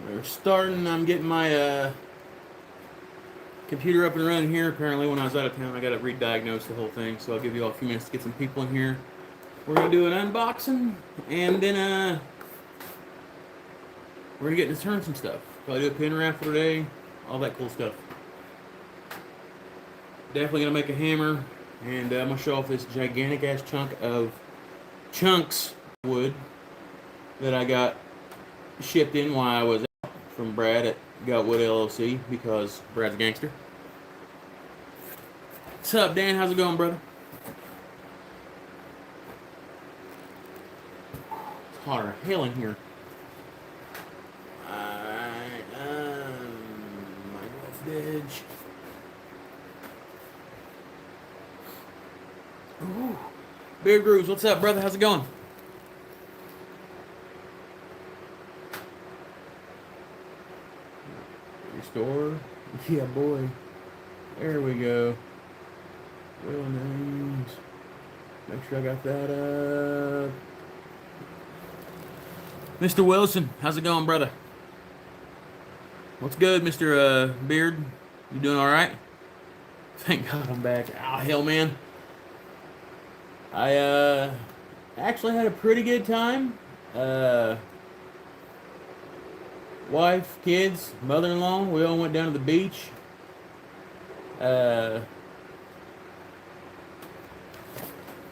We're starting. I'm getting my computer up and running here. Apparently, when I was out of town, I got to re-diagnose the whole thing. So I'll give you all a few minutes to get some people in here. We're gonna do an unboxing, and then we're gonna get to turn some stuff. Probably do a pin raffle today, all that cool stuff. Definitely gonna make a hammer, and I'm gonna show off this gigantic ass chunk of chunks wood that I got shipped in while I was out from Brad at Goutwood LLC because Brad's a gangster. What's up, Dan? How's it going, brother? It's hotter than hell in here. Alright, my left edge. Ooh. Beer Grooves, what's up, brother? How's it going? Restore. Yeah, boy. There we go. Real names. Make sure I got that up. Mr. Wilson, how's it going, brother? What's good, Mr. Beard? You doing all right? Thank God I'm back. Oh, hell, man. I actually had a pretty good time. Wife, kids, mother-in-law, we all went down to the beach.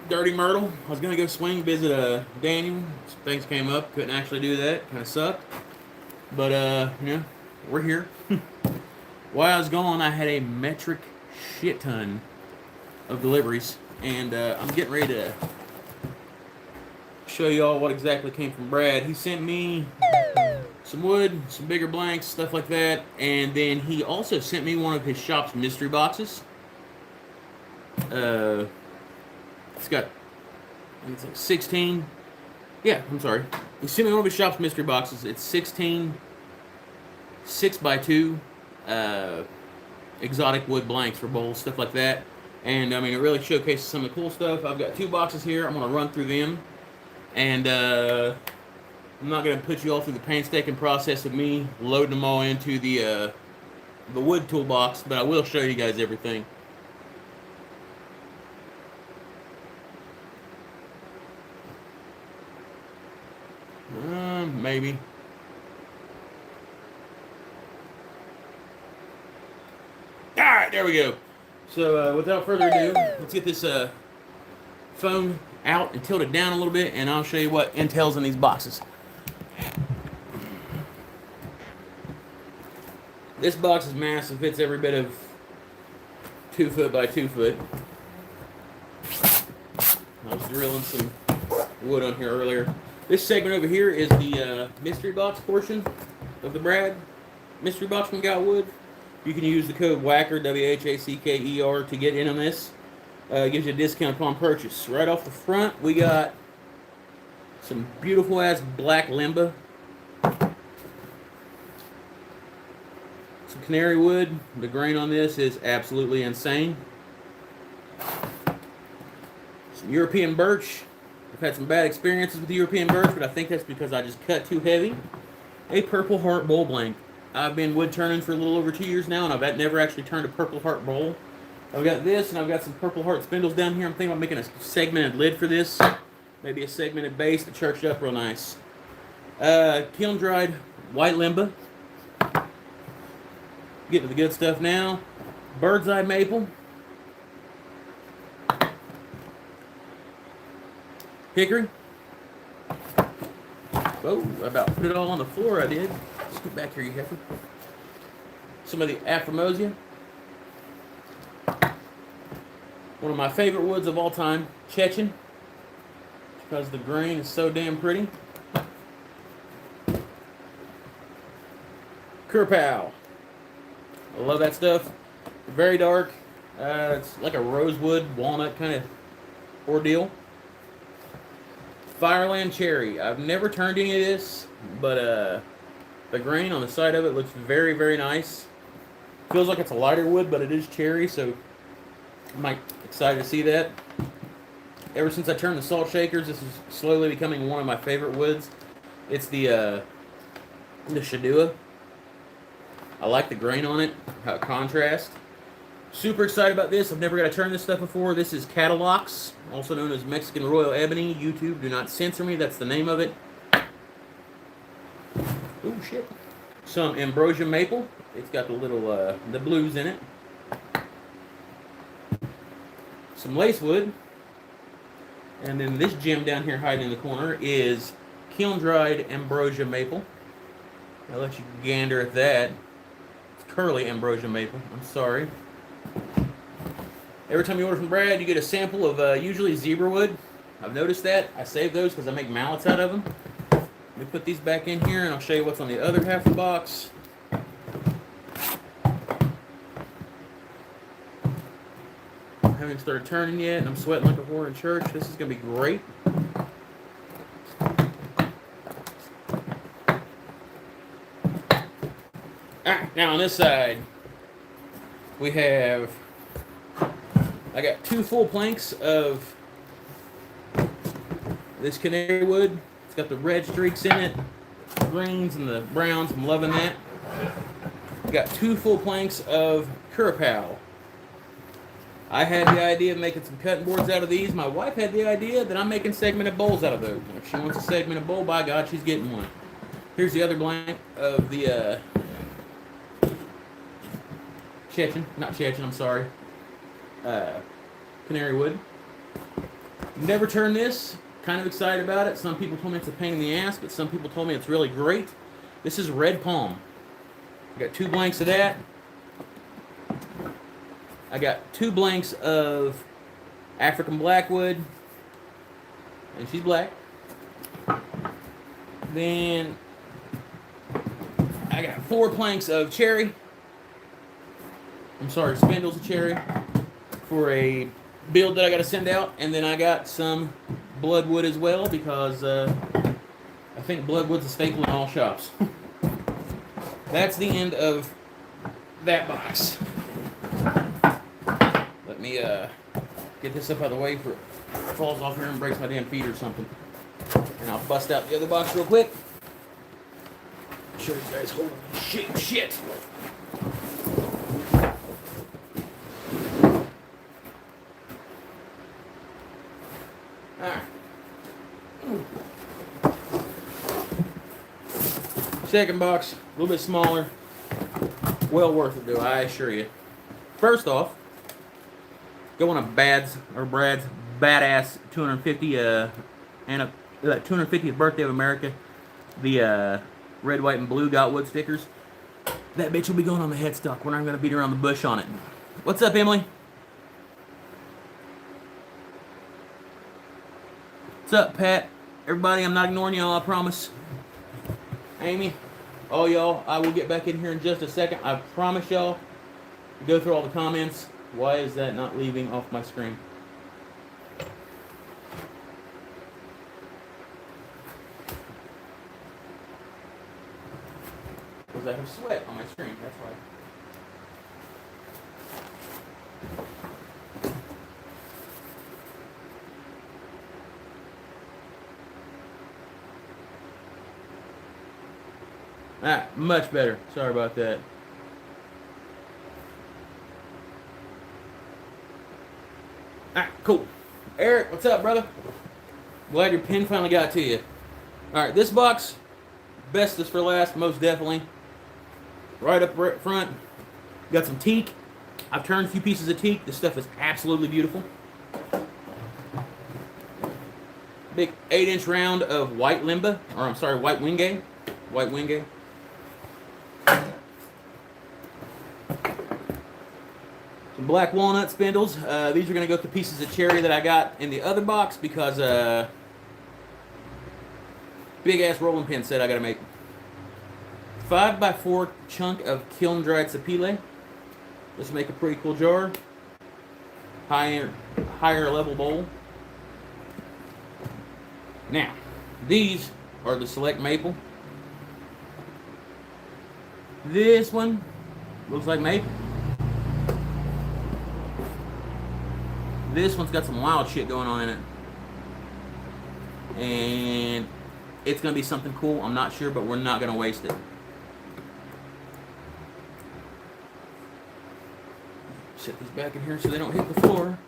Dirty Myrtle. I was gonna go swing, visit Daniel. Some things came up, couldn't actually do that. Kind of sucked. But yeah, we're here. While I was gone, I had a metric shit ton of deliveries, and I'm getting ready to show you all what exactly came from Brad. He sent me some wood, some bigger blanks, stuff like that, and then he also sent me one of his shop's mystery boxes. It's got, it's like 16. Yeah, I'm sorry. He sent me one of his shop's mystery boxes. It's 16 6x2 exotic wood blanks for bowls, stuff like that. And I mean, it really showcases some of the cool stuff. I've got 2 boxes here. I'm gonna run through them, and I'm not gonna put you all through the painstaking process of me loading them all into the wood toolbox, but I will show you guys everything. Maybe. Alright, there we go. So, without further ado, let's get this phone out and tilt it down a little bit, and I'll show you what intel's in these boxes. This box is massive. It's every bit of 2 foot by 2 foot. I was drilling some wood on here earlier. This segment over here is the mystery box portion of the Brad mystery box from Goutwood. You can use the code WHACKER, WHACKER, to get in on this. It gives you a discount upon purchase. Right off the front, we got some beautiful ass black limba. Some canary wood. The grain on this is absolutely insane. Some European birch. I've had some bad experiences with the European birch, but I think that's because I just cut too heavy. A Purple Heart bowl blank. I've been wood turning for a little over 2 years now, and I've never actually turned a Purple Heart bowl. I've got this, and I've got some Purple Heart spindles down here. I'm thinking about making a segmented lid for this. Maybe a segmented base to church it up real nice. Kiln dried white limba. Get to the good stuff now. Bird's eye maple. Hickory. Oh, I about put it all on the floor, I did. Scoot back here, you heifer. Some of the Afromosia. One of my favorite woods of all time, Chechen. Because the grain is so damn pretty. Kerpow. I love that stuff. Very dark. It's like a rosewood, walnut kind of ordeal. Fireland cherry. I've never turned any of this, but the grain on the side of it looks very, very nice. Feels like it's a lighter wood, but it is cherry, so I'm excited to see that. Ever since I turned the salt shakers, this is slowly becoming one of my favorite woods. It's the Shadua. I like the grain on it, how it contrasts. Super excited about this. I've never got to turn this stuff before. This is Catalox, also known as Mexican Royal Ebony. YouTube, do not censor me. That's the name of it. Oh shit. Some ambrosia maple. It's got the little the blues in it. Some lacewood. And then this gem down here hiding in the corner is kiln dried ambrosia maple. I'll let you gander at that. It's curly ambrosia maple. I'm sorry. Every time you order from Brad, you get a sample of usually zebra wood. I've noticed that. I save those because I make mallets out of them. Let me put these back in here and I'll show you what's on the other half of the box. I haven't started turning yet and I'm sweating like a whore in church. This is going to be great. Alright, now on this side, we have, I got 2 full planks of this canary wood. It's got the red streaks in it, the greens and the browns. I'm loving that. Got 2 full planks of curacao. I had the idea of making some cutting boards out of these. My wife had the idea that I'm making segmented bowls out of those. If she wants a segmented bowl, by God, she's getting one. Here's the other blank of the I'm sorry. Canary wood. Never turned this. Kind of excited about it. Some people told me it's a pain in the ass, but some people told me it's really great. This is red palm. I got 2 blanks of that. I got 2 blanks of African blackwood, and she's black. Then I got 4 planks of cherry. I'm sorry, spindles of cherry for a build that I got to send out, and then I got some bloodwood as well because I think bloodwood's a staple in all shops. That's the end of that box. Let me get this up out of the way before it falls off here and breaks my damn feet or something. And I'll bust out the other box real quick. Show you guys. Holy shit. Alright. Second box, a little bit smaller. Well worth it though, I assure you. First off, going on Brad's badass 250th birthday of America. The red, white, and blue got wood stickers. That bitch will be going on the headstock. We're not going to beat around the bush on it. What's up, Emily? What's up, Pat? Everybody, I'm not ignoring y'all, I promise. Amy, all y'all, I will get back in here in just a second. I promise y'all. Go through all the comments. Why is that not leaving off my screen? Because I have sweat on my screen, that's why. Alright, much better. Sorry about that. Alright, cool. Eric, what's up, brother? Glad your pen finally got to you. Alright, this box, best is for last, most definitely. Right up front, got some teak. I've turned a few pieces of teak. This stuff is absolutely beautiful. Big 8-inch round of white limba, or I'm sorry, white wingay. White wingay. Some black walnut spindles. These are going to go to pieces of cherry that I got in the other box because big ass rolling pin set I got to make. 5x4 chunk of kiln dried sapile. Let's make a pretty cool jar. Higher level bowl. Now, these are the select maple. This one looks like maple. This one's got some wild shit going on in it. And it's going to be something cool. I'm not sure, but we're not going to waste it. Set these back in here so they don't hit the floor.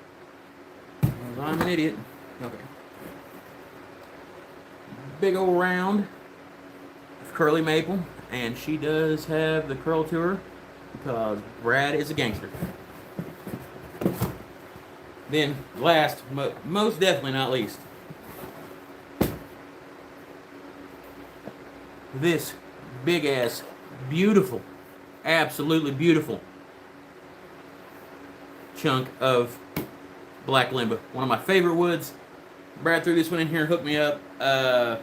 I'm an idiot. Okay. Big old round of curly maple, and she does have the curl to her because Brad is a gangster. Then, last, but most definitely not least, this big ass, beautiful, absolutely beautiful chunk of black limba. One of my favorite woods. Brad threw this one in here, hooked me up. I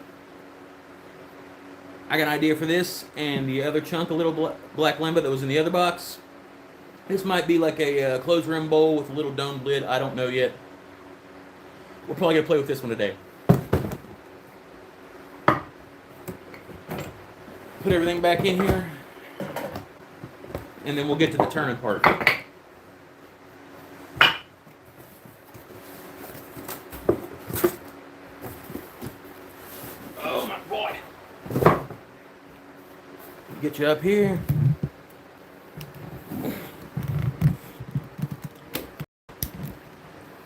got an idea for this and the other chunk of little black limba that was in the other box. This might be like a closed rim bowl with a little domed lid. I don't know yet. We're probably going to play with this one today. Put everything back in here. And then we'll get to the turning part. Oh my boy. Get you up here.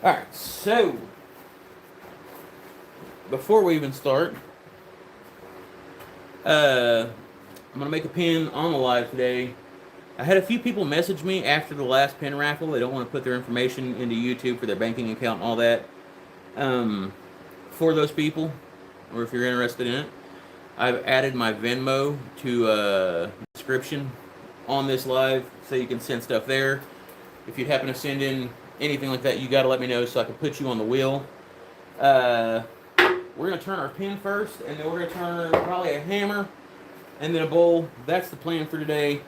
Alright, so before we even start, I'm going to make a pin on the live today. I had a few people message me after the last pin raffle. They don't want to put their information into YouTube for their banking account and all that. For those people, or if you're interested in it, I've added my Venmo to description on this live so you can send stuff there. If you happen to send in anything like that, you got to let me know so I can put you on the wheel. We're going to turn our pin first, and then we're going to turn probably a hammer and then a bowl. That's the plan for today.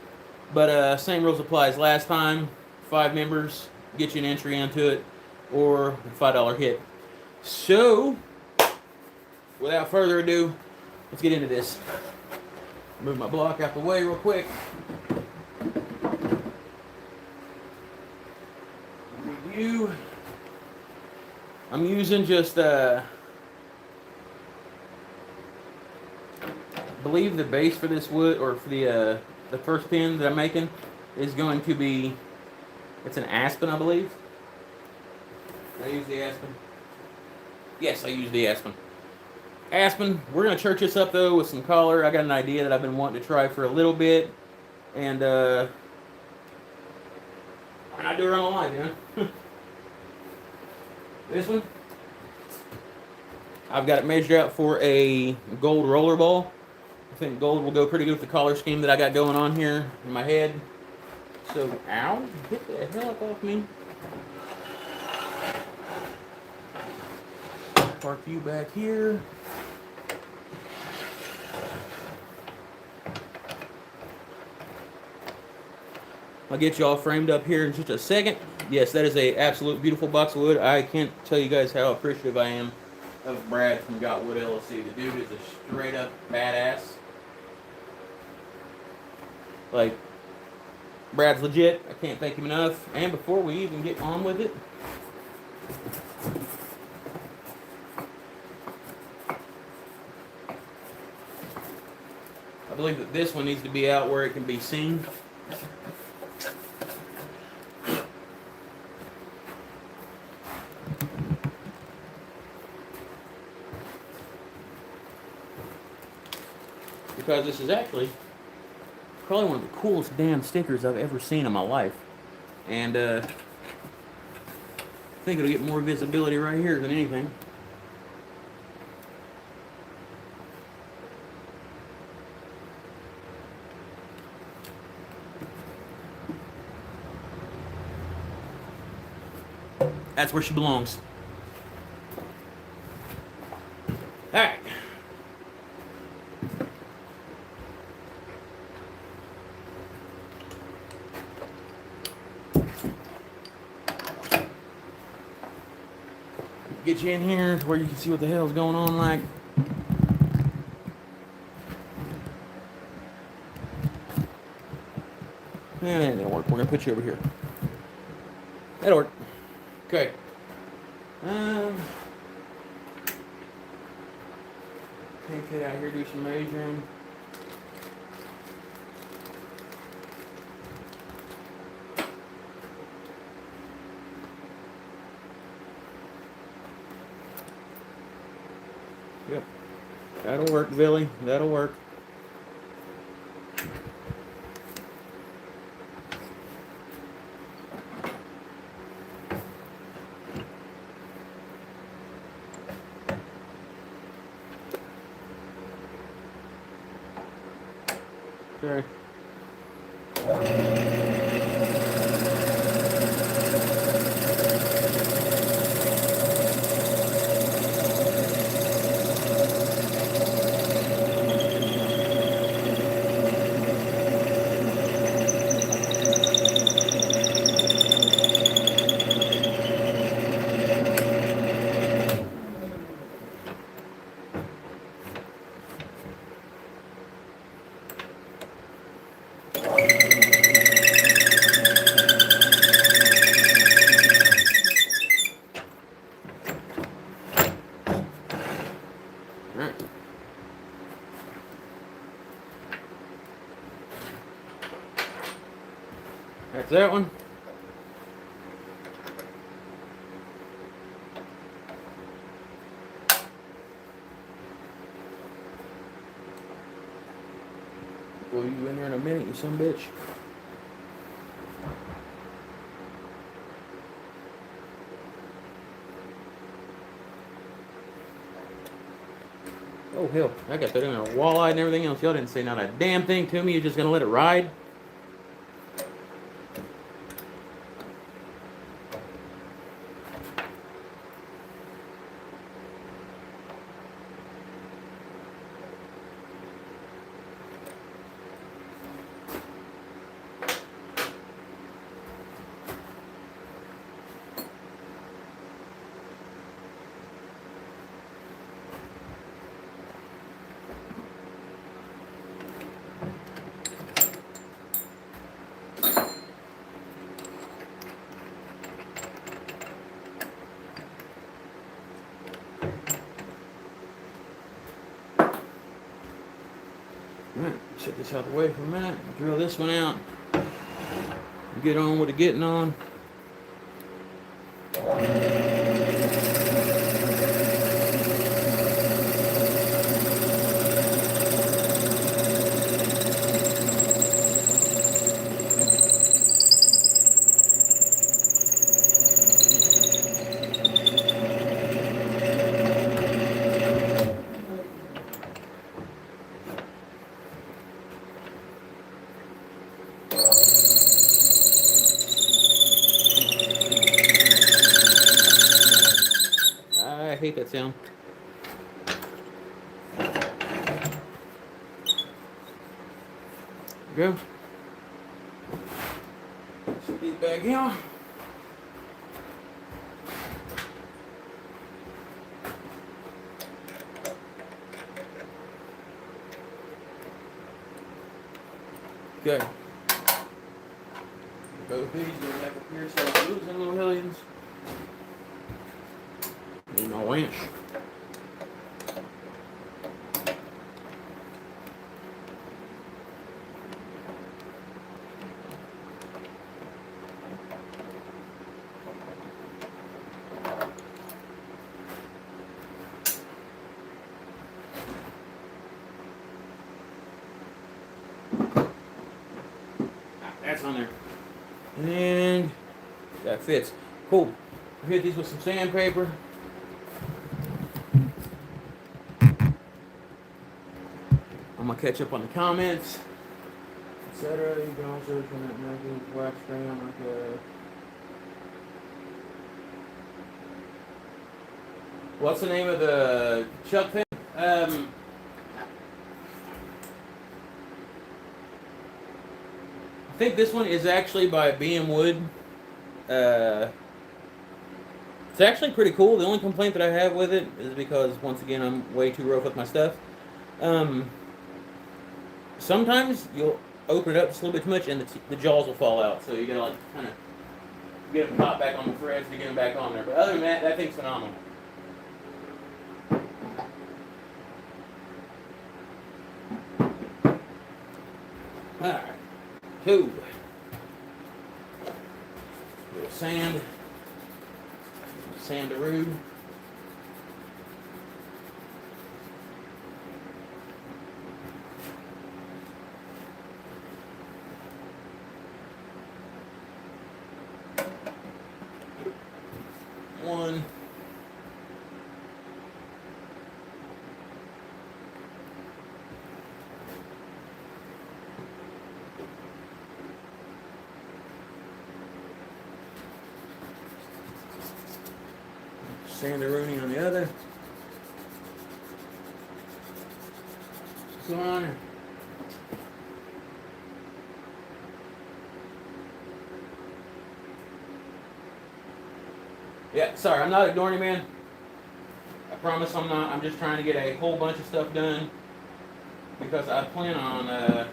But same rules apply as last time. 5 members, get you an entry into it, or a $5 hit. So, without further ado, let's get into this. Move my block out the way real quick. Review. I'm using just I believe the base for this wood, or for the first pin that I'm making, is going to be, it's an aspen, I believe. Did I use the aspen? Yes, I used the aspen. Aspen, we're going to church this up though with some collar. I got an idea that I've been wanting to try for a little bit, and why not do it on the line, you know? This one, I've got it measured out for a gold roller ball. I think gold will go pretty good with the collar scheme that I got going on here in my head. So, ow, get the hell up off me. Park you back here. I'll get you all framed up here in just a second. Yes, that is a absolute beautiful box of wood. I can't tell you guys how appreciative I am of Brad from Got Wood LLC. The dude is a straight up badass. Like, Brad's legit. I can't thank him enough. And before we even get on with it, I believe that this one needs to be out where it can be seen. Because this is actually probably one of the coolest damn stickers I've ever seen in my life. And I think it'll get more visibility right here than anything. That's where she belongs. Alright. Get you in here to where you can see what the hell's going on like. And that'll work. We're going to put you over here. That'll work. Okay. Take it out here, do some measuring. Yep. That'll work, Billy. That'll work. Okay. Alright. That's that one. Will you in there in a minute, you son of a bitch? Oh hell, I got that in there, walleye and everything else. Y'all didn't say not a damn thing to me. You're just gonna let it ride? Alright, set this out the way for a minute. Drill this one out. Get on with the getting on. I hate that sound. Go. Set these back here. Okay. Both these go back up here so I'm losing little hellions. Need my winch. That's on there. And that fits. Cool. Hit these with some sandpaper. I'm gonna catch up on the comments, etc. You can also turn that magazine wax spray on like a. What's the name of the chuck thing? I think this one is actually by BM Wood. It's actually pretty cool. The only complaint that I have with it is because, once again, I'm way too rough with my stuff. Sometimes you'll open it up just a little bit too much and the jaws will fall out. So you gotta like kind of get them caught back on the threads to get them back on there. But other than that, that thing's phenomenal. Alright, cool. Little sand. Sandaroo. Sandaroni on the other. What's going on here? Yeah, sorry, I'm not ignoring you, man. I promise I'm not. I'm just trying to get a whole bunch of stuff done because I plan on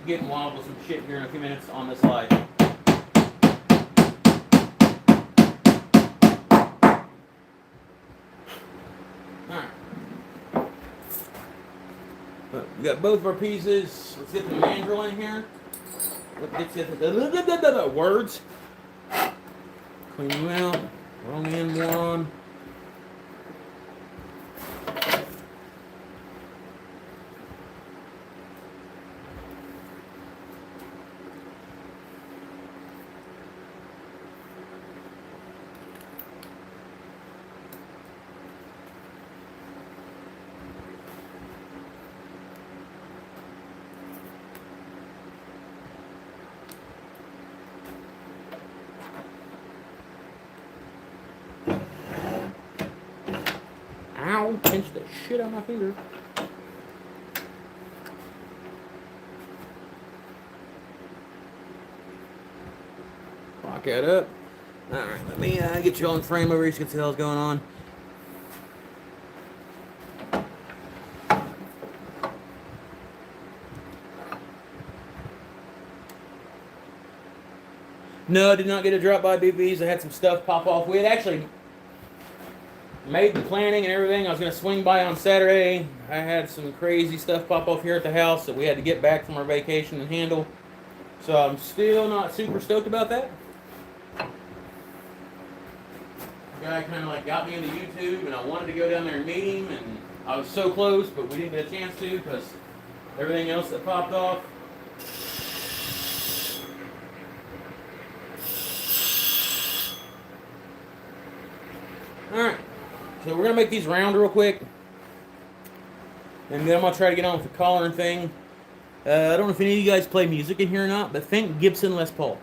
getting wild with some shit here in a few minutes on this live. Alright. We got both of our pieces. Let's get the mandrel in here. Let's get the words. Clean them out. Wrong end one. Ow, pinched the shit out of my finger. Lock that up. Alright, let me get you all in frame over here so you can see what's going on. No, I did not get a drop by BBs. I had some stuff pop off. We had actually made the planning and everything. I was going to swing by on Saturday. I had some crazy stuff pop off here at the house that we had to get back from our vacation and handle. So I'm still not super stoked about that. The guy kind of like got me into YouTube and I wanted to go down there and meet him and I was so close, but we didn't get a chance to because everything else that popped off. Alright. So we're going to make these round real quick. And then I'm going to try to get on with the collar and thing. I don't know if any of you guys play music in here or not, but think Gibson Les Paul.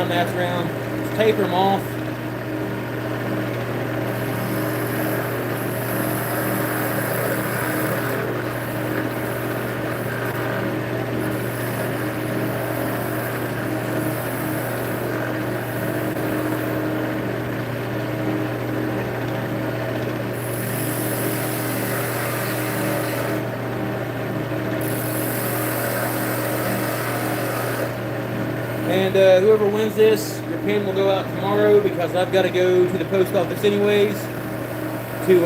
That's round. Let's taper them off. And whoever wins this, your pin will go out tomorrow because I've got to go to the post office anyways to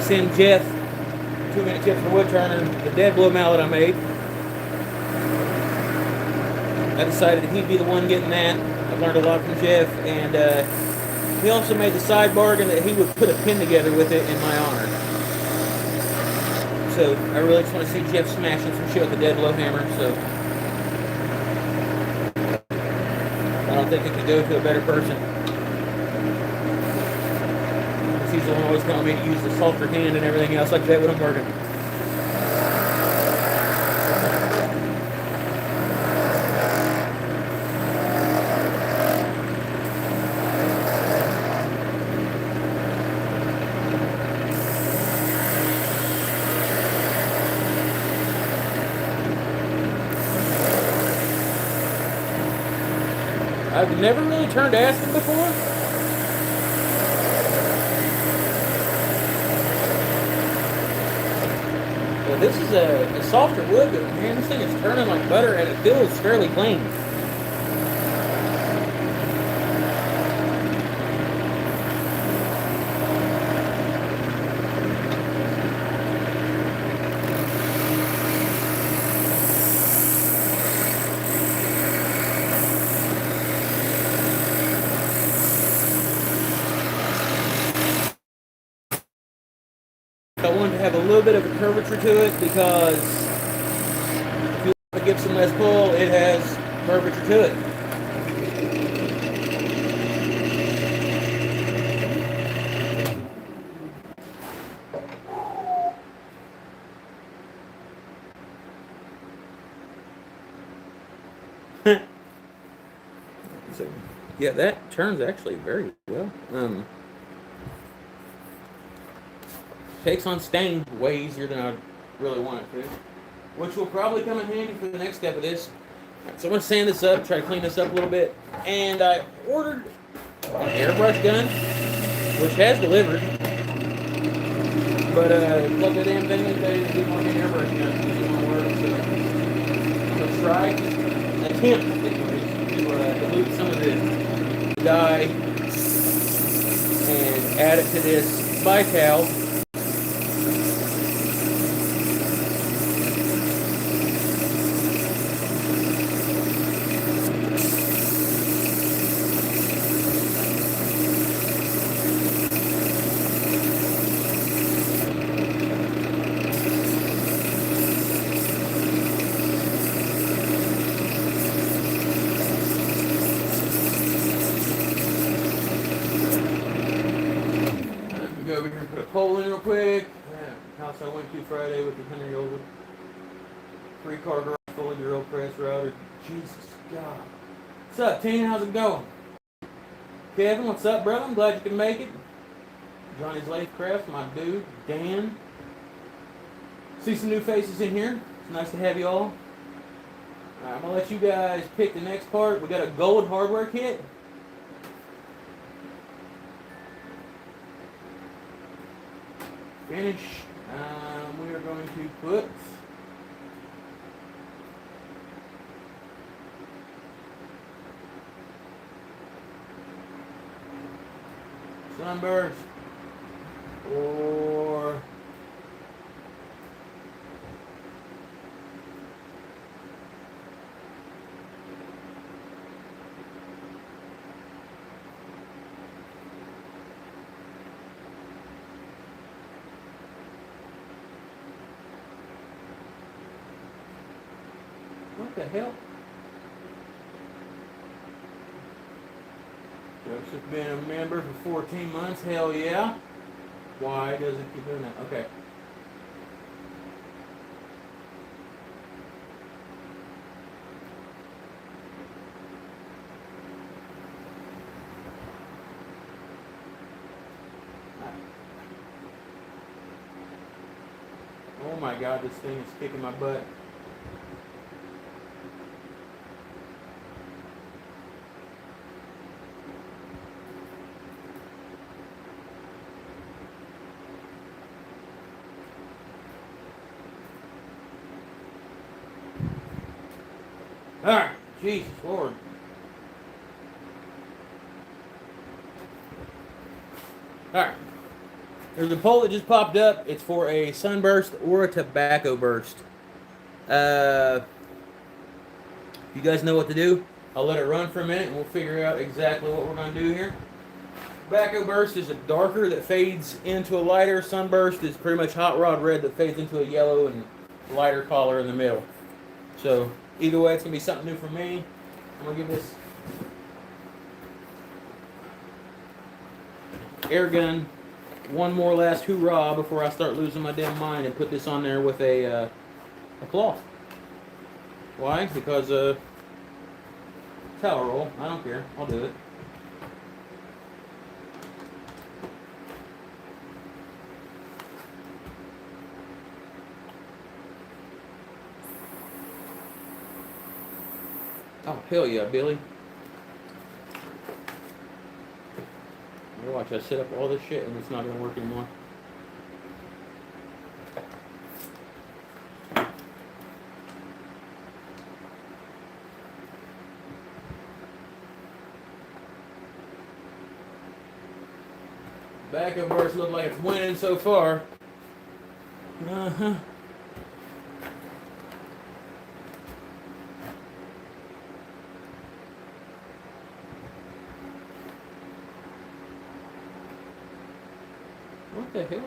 send Jeff 2-minute tips for wood turner, the dead blow mallet I made. I decided that he'd be the one getting that. I've learned a lot from Jeff, and He also made the side bargain that he would put a pin together with it in my honor. So I really just want to see Jeff smashing some shit with the dead blow hammer. So I don't think it could go to a better person. He's the one always telling me to use the softer hand and everything else like that when I'm working. I've never really turned acid before. But this is a softer wood, but man, this thing is turning like butter and it feels fairly clean. I wanted to have a little bit of a curvature to it because if you want to give some less pull, it has curvature to it. So, yeah, that turns actually very well. Takes on stain way easier than I really want it to, which will probably come in handy for the next step of this. So I'm going to sand this up, try to clean this up a little bit, and I ordered an airbrush gun, which has delivered, but plug that damn thing in, they didn't want an airbrush gun, it didn't work, so I'm going to try, attempt to dilute some of the dye and add it to this bical. Go over here and put a pole in real quick. House I went to Friday with the 100-year-old 3-car garage full of drill press router. Jesus God. What's up, Tina? How's it going? Kevin, what's up, brother? I'm glad you can make it. Johnny's Lathe Craft, my dude, Dan. See some new faces in here. It's nice to have you all. Alright, I'm gonna let you guys pick the next part. We got a gold hardware kit. Finish. We are going to put sunburst or what the hell? Joseph's been a member for 14 months. Hell yeah. Why does it keep doing that? Okay. Oh my God, this thing is kicking my butt. Alright, Jesus Lord. Alright. There's a poll that just popped up. It's for a sunburst or a tobacco burst. If you guys know what to do, I'll let it run for a minute and we'll figure out exactly what we're going to do here. Tobacco burst is a darker that fades into a lighter. Sunburst is pretty much hot rod red that fades into a yellow and lighter color in the middle. So either way, it's gonna be something new for me. I'm gonna give this air gun one more last hoorah before I start losing my damn mind and put this on there with a cloth. Why? Because towel roll. I don't care. I'll do it. Oh, hell yeah, Billy. Watch, I set up all this shit and it's not gonna work anymore. Backup verse looks like it's winning so far. Uh-huh. What the hell?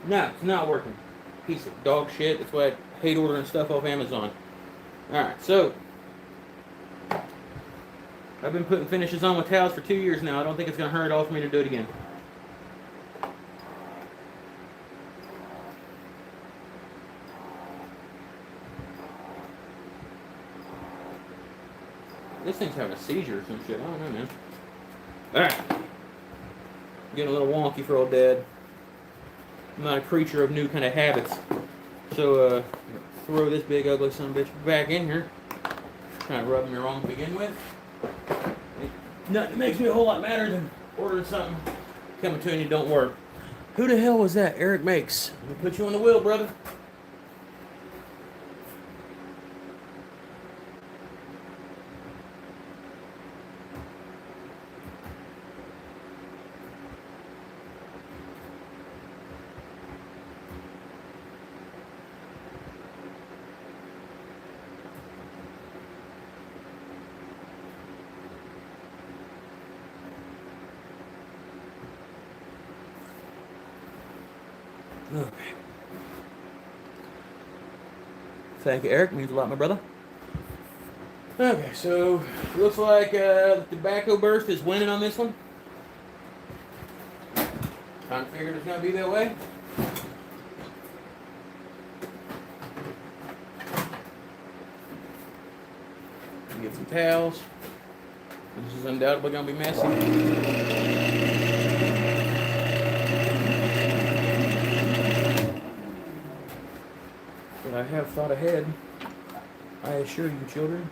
No, it's not working. Piece of dog shit. That's why I hate ordering stuff off Amazon. Alright, so I've been putting finishes on with towels for 2 years now. I don't think it's going to hurt at all for me to do it again. This thing's having a seizure or some shit. I don't know, man. Alright. Getting a little wonky for old dad. I'm not a creature of new kind of habits. So, throw this big ugly son of a bitch back in here. Kind of rubbing me wrong to begin with. Nothing makes me a whole lot madder than ordering something coming to you and it don't work. Who the hell was that? Eric Makes. Let me put you on the wheel, brother. Okay. Thank you, Eric. Means a lot, my brother. Okay, so looks like the tobacco burst is winning on this one. Kind of figured it's gonna be that way. Get some towels. This is undoubtedly gonna be messy. I have thought ahead, I assure you, children.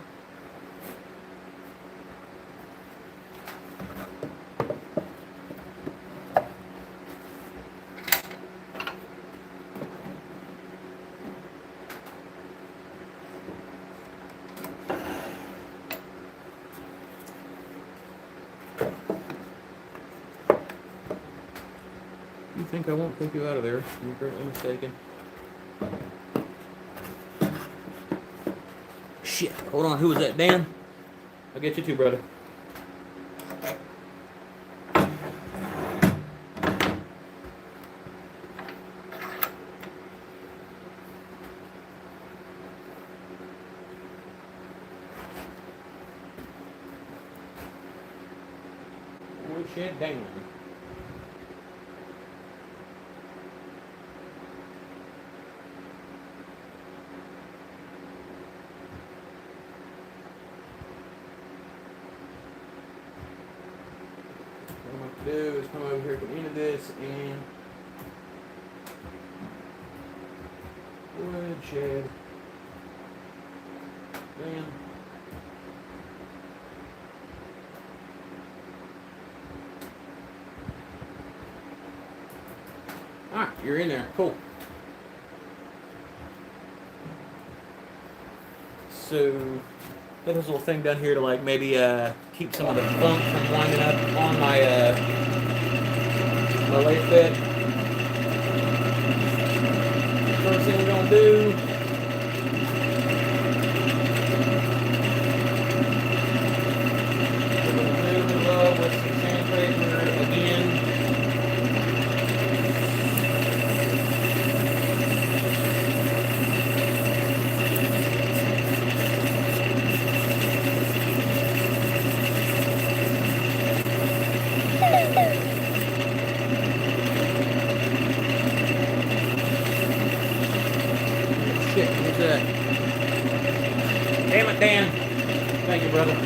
You think I won't take you out of there? You're greatly mistaken. Shit. Hold on. Who was that? Dan? I'll get you too, brother. Oh, shit. Dan. Do is come over here to the end of this and wood shed. Bam. Alright, you're in there. Cool. So got this little thing down here to like maybe keep some of the funk from winding up on my my lathe bed. First thing we're gonna do. With some sandpaper again. Shit, what's that? Damn it, Dan. Thank you, brother.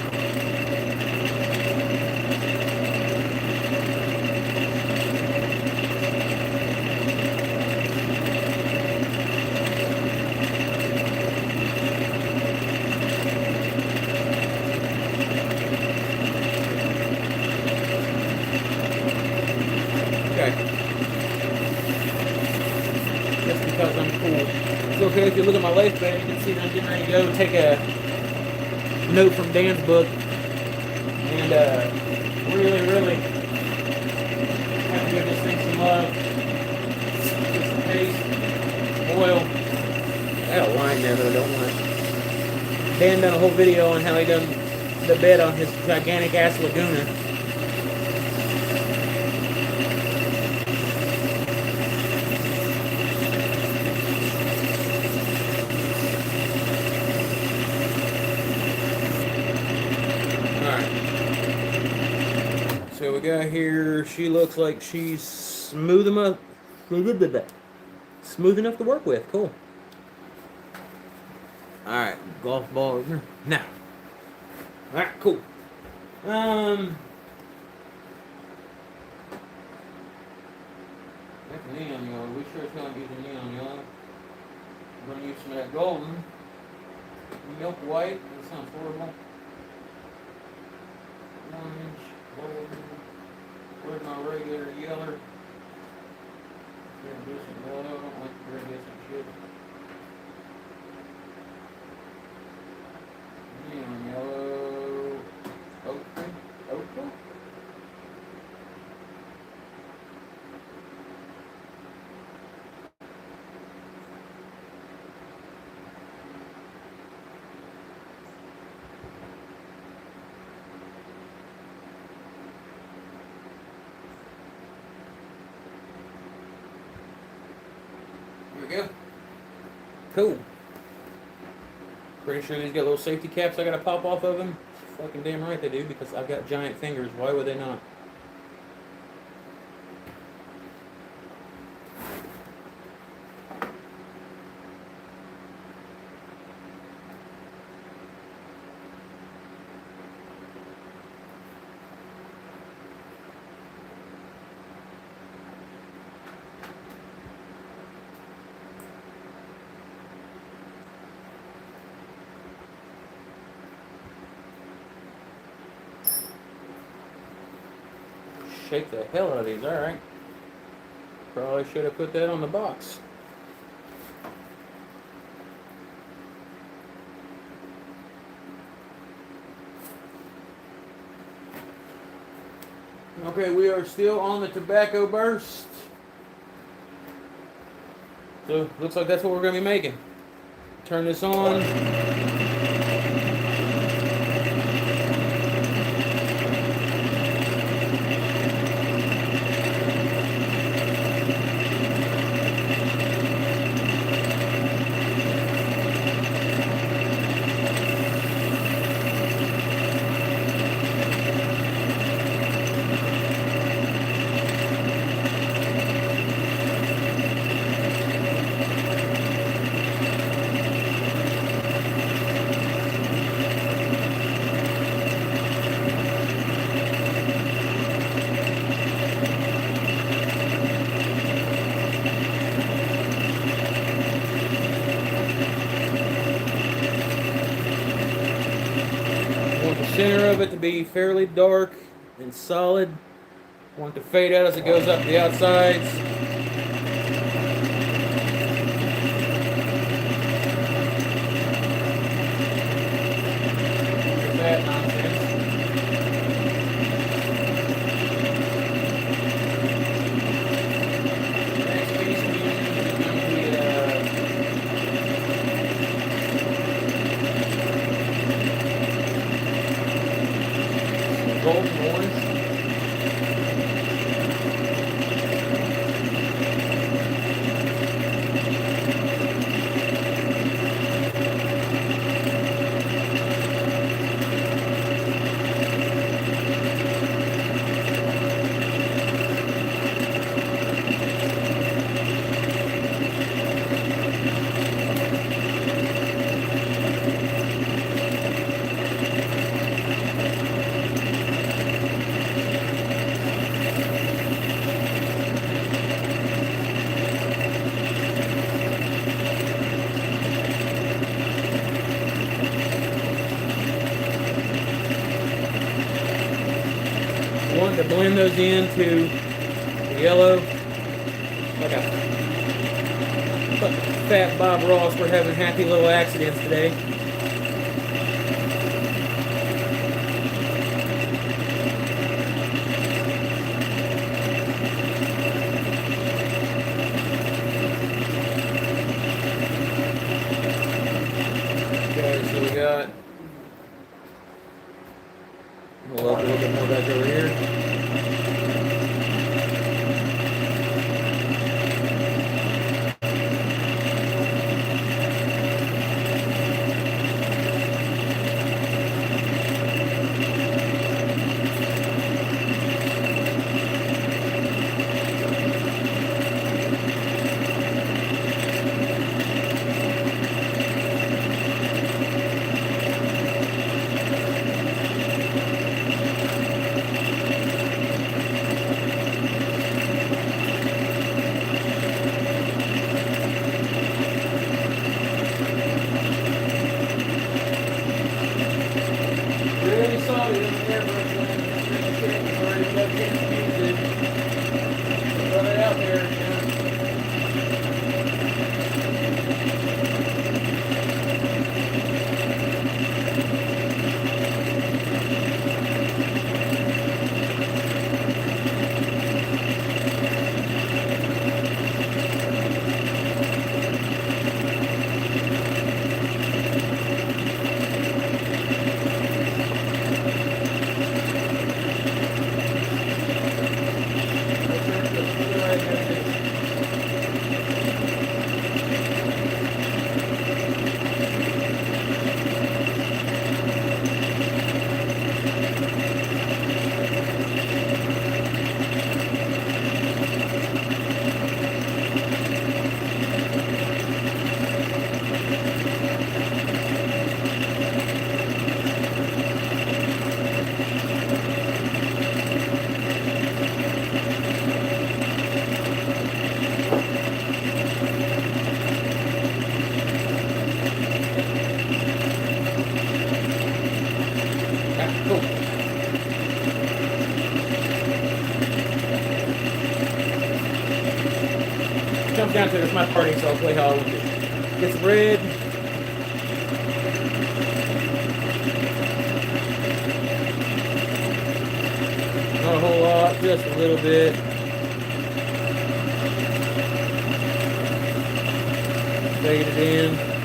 Just because I'm cool. It's okay if you look at my lathe bed, you can see that I'm getting ready to go take a note from Dan's book and really have to give this thing some love. Get some paste, oil. I got a line there that I don't want. Dan done a whole video on how he done the bed on his gigantic ass Laguna. So we got here, she looks like she's smooth enough to work with. Cool. Alright, golf ball now. Alright, cool. That's neon yellow. We sure as hell use the neon yellow. I'm gonna use some of that golden. Milk white. That sounds horrible. Orange. Where's my regular yeller? Gonna do some yellow. I don't like to get some shit. Neon yellow. Ochre. Ochre? There we go. Cool. Pretty sure these got little safety caps I gotta pop off of them. Fucking damn right they do, because I've got giant fingers. Why would they not? Shake the hell out of these, alright. Probably should have put that on the box. Okay, we are still on the tobacco burst. So, looks like that's what we're going to be making. Turn this on. Center of it to be fairly dark and solid. I want it to fade out as it goes up the outsides. That nonsense. starting to blend those into the yellow. Like a fat Bob Ross, we're having happy little accidents today. Okay, so we got a little bit more back over here. Really solid in the airbrush lens. Already got to use it. Run it out there. Cool. Comes down to it, it's my party, so I'll play how I want to. Get some red. Not a whole lot, just a little bit. Fade it in.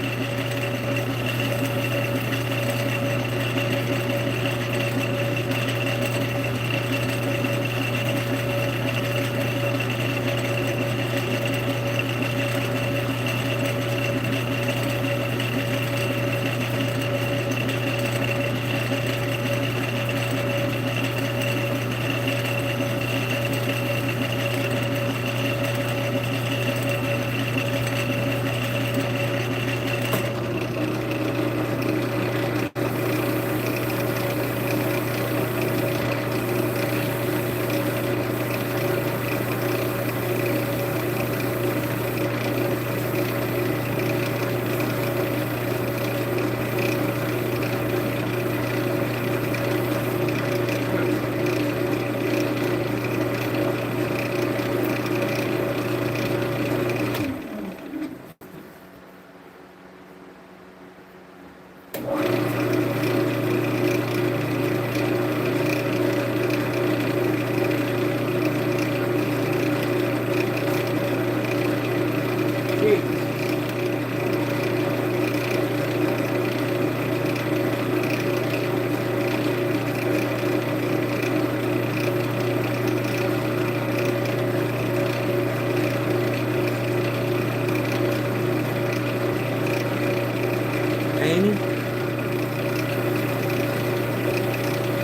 Amy?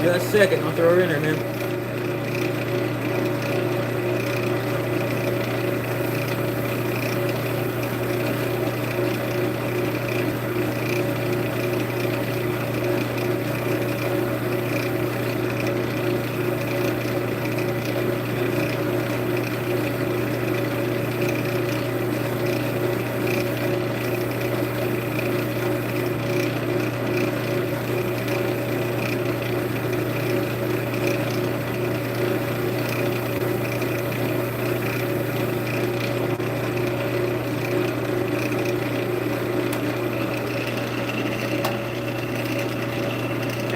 Just a second, I'll throw her in there, man.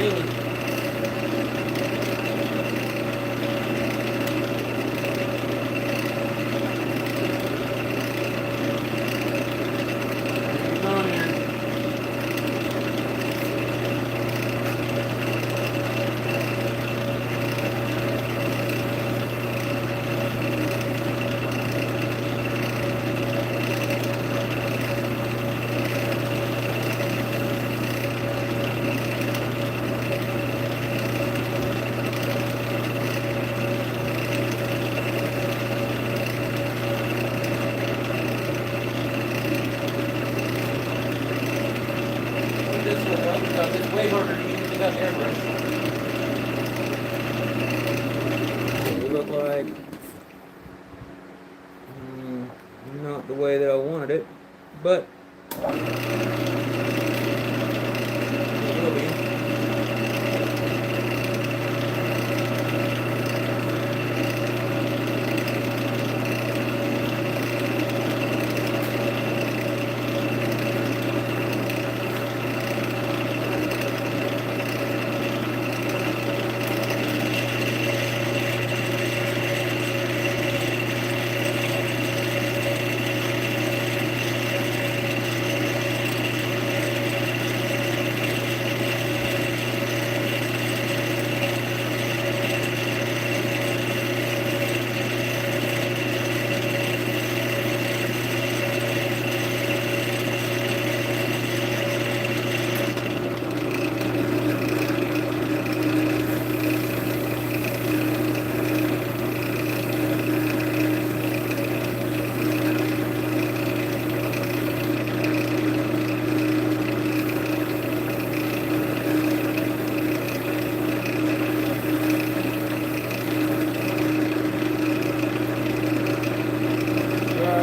me. Come on here. It's way harder to use without airbrush. It would look like not the way that I wanted it, but it will be.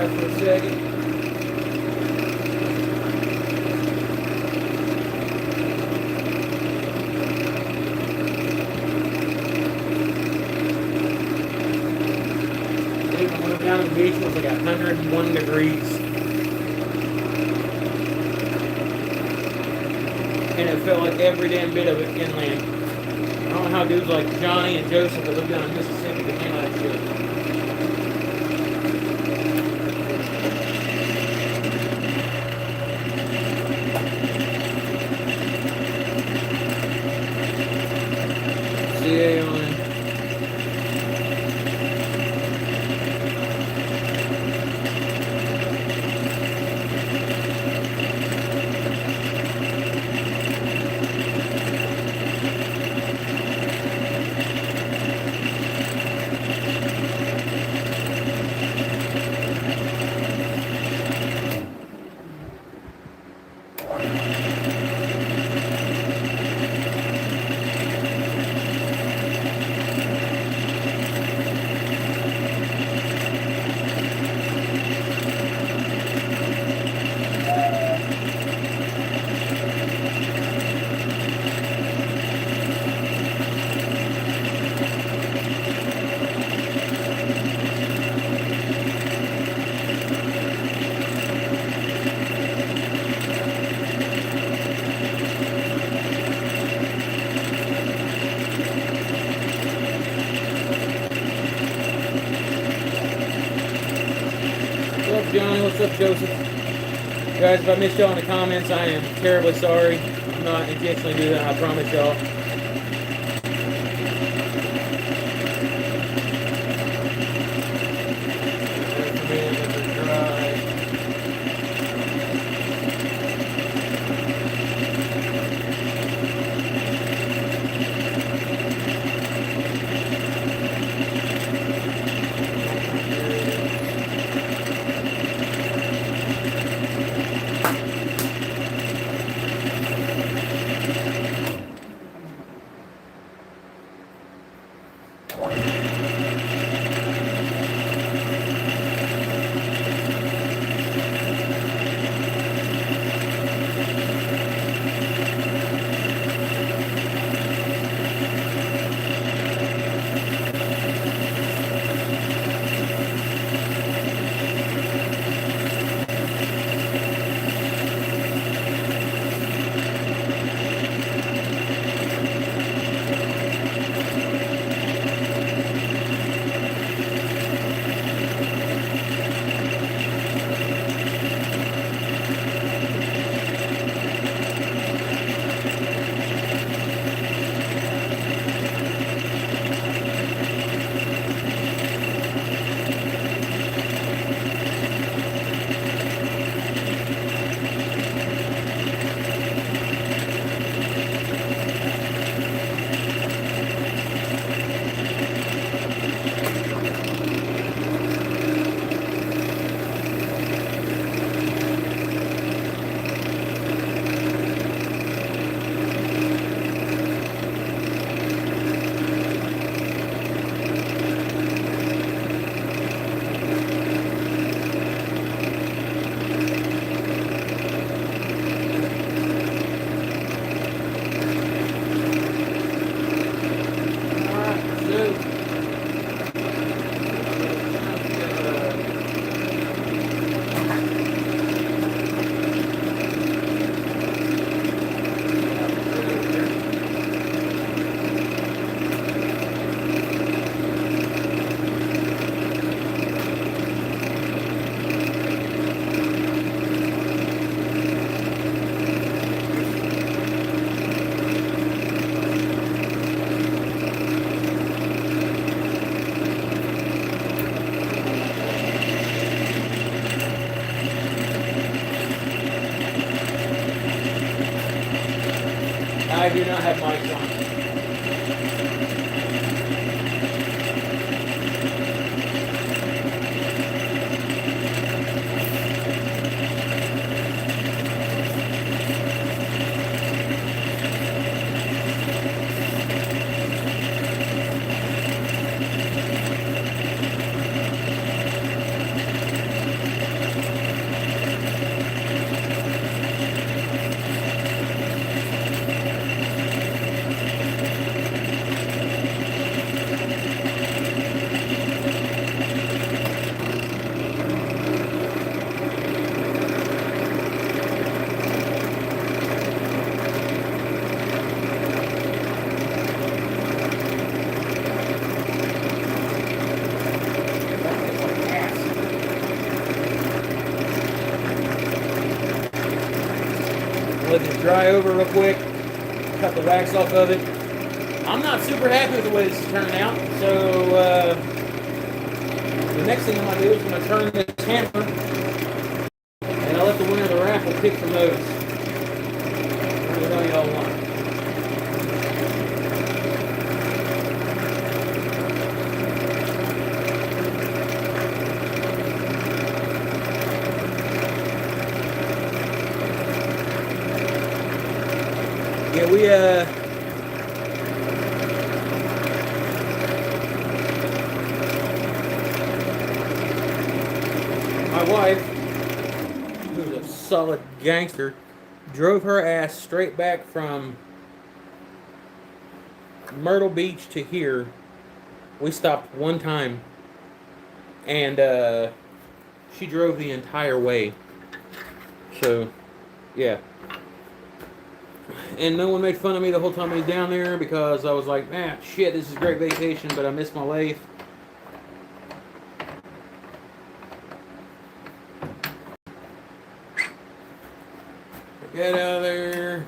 For a second. Dude, when we were down on the beach, it was like 101 degrees. And it felt like every damn bit of it inland. I don't know how dudes like Johnny and Joseph that live down in Mississippi can handle that shit. CA on it. What's up, Johnny? What's up, Joseph? Guys, if I missed y'all in the comments, I am terribly sorry. I'm not intentionally doing that, I promise y'all. I do not have mics on. Let this dry over real quick. Cut the wax off of it. I'm not super happy with the way this is turning out. So the next thing I'm going to do is I'm going to turn this hammer and I'll let the winner of the raffle pick from those. Whatever one y'all want. Yeah, my wife, who's a solid gangster, drove her ass straight back from Myrtle Beach to here. We stopped one time, and she drove the entire way. So, yeah. And no one made fun of me the whole time I was down there because I was like, man, shit, this is a great vacation, but I missed my life. Get out of there.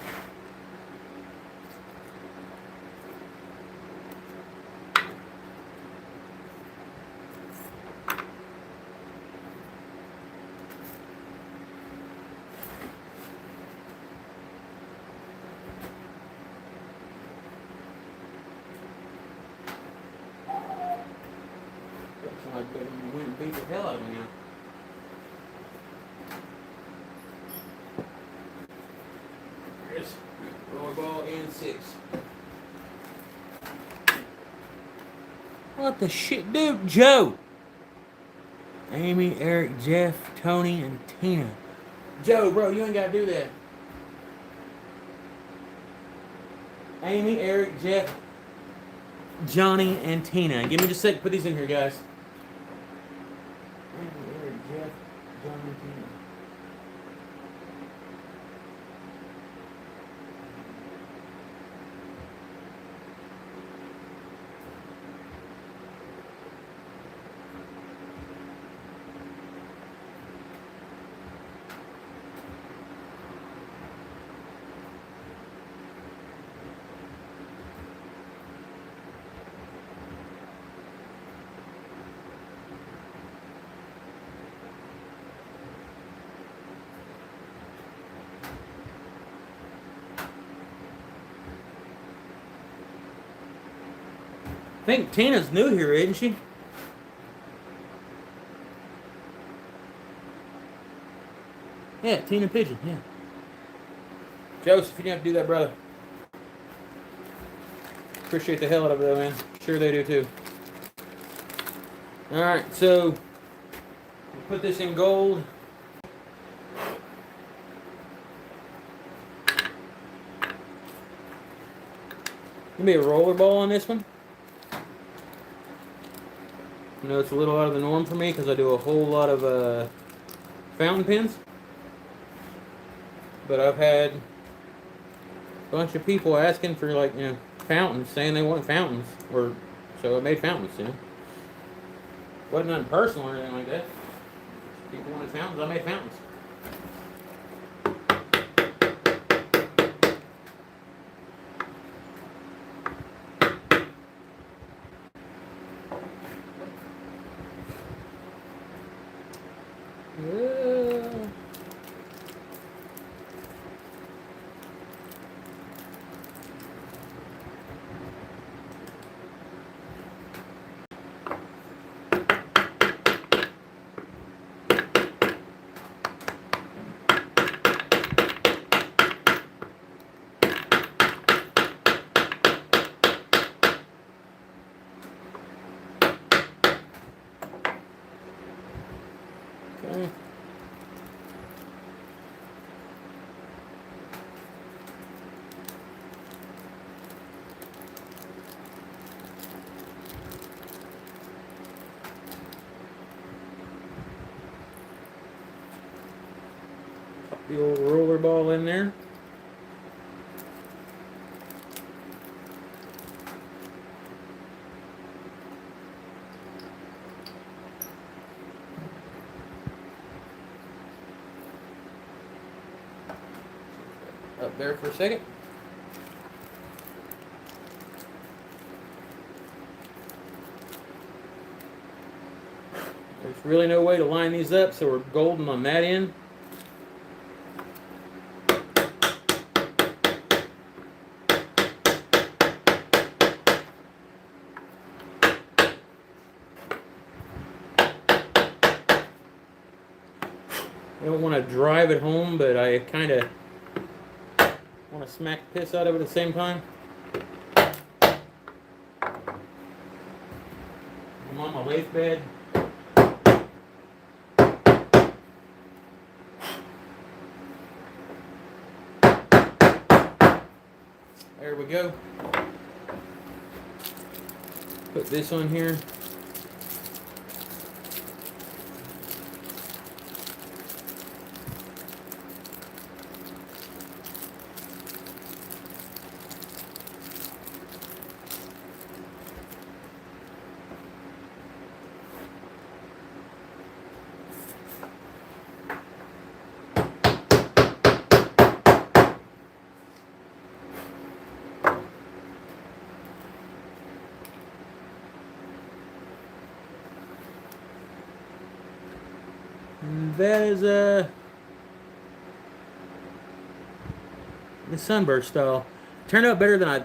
I better win and beat the hell out of me now. There's rollerball and 6. What the shit, dude? Joe! Amy, Eric, Jeff, Tony, and Tina. Joe, bro, you ain't gotta do that. Amy, Eric, Jeff, Johnny, and Tina. Give me just a sec to put these in here, guys. Amy, Eric, Jeff, Johnny, and Tina. I think Tina's new here, isn't she? Yeah, Tina Pigeon, yeah. Joseph, you didn't have to do that, brother. Appreciate the hell out of it, though, man. Sure they do, too. Alright, so we'll put this in gold. Give me a roller ball on this one. You know, it's a little out of the norm for me because I do a whole lot of fountain pens. But I've had a bunch of people asking for, like, you know, fountains, saying they want fountains. Or, so I made fountains, you know. Wasn't nothing personal or anything like that. People wanted fountains, I made fountains. the old roller ball in there. Up there for a second. There's really no way to line these up, so we're golden on that end. I don't want to drive it home, but I kind of want to smack the piss out of it at the same time. I'm on my lathe bed. There we go. Put this on here. That is the sunburst style. Turned out better than I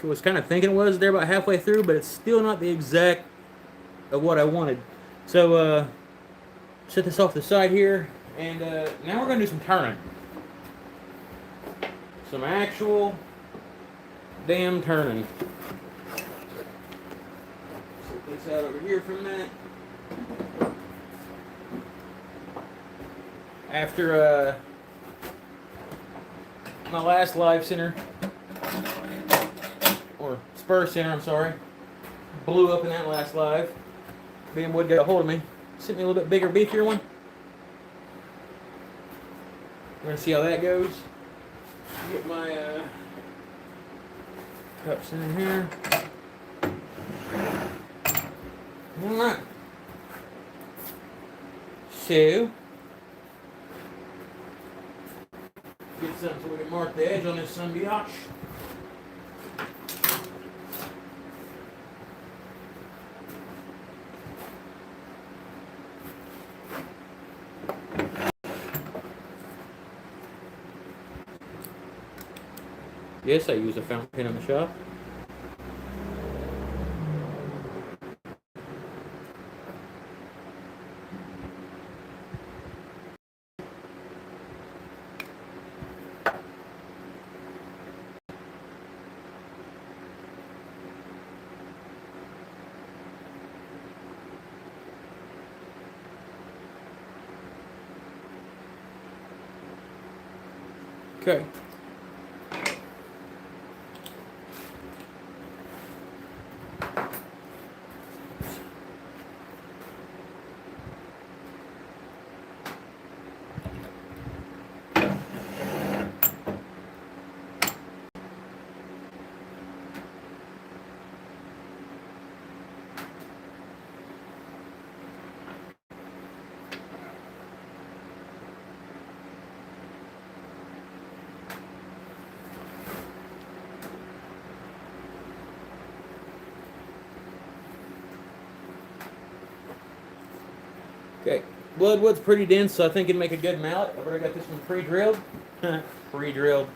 was kind of thinking it was there about halfway through, but it's still not the exact of what I wanted. So set this off the side here, and now we're going to do some turning. Some actual damn turning. Set this out over here for a minute. After my last live center, or Spur center, I'm sorry, blew up in that last live. Being Wood got a hold of me, sent me a little bit bigger, beefier one. We're gonna see how that goes. Get my cups in here. All right. So. Get something so we can mark the edge on this sunbiatch. Yes, I use a fountain pen in the shop. Okay. Okay, bloodwood's pretty dense, so I think it'd make a good mallet. I've already got this one pre-drilled. Pre-drilled.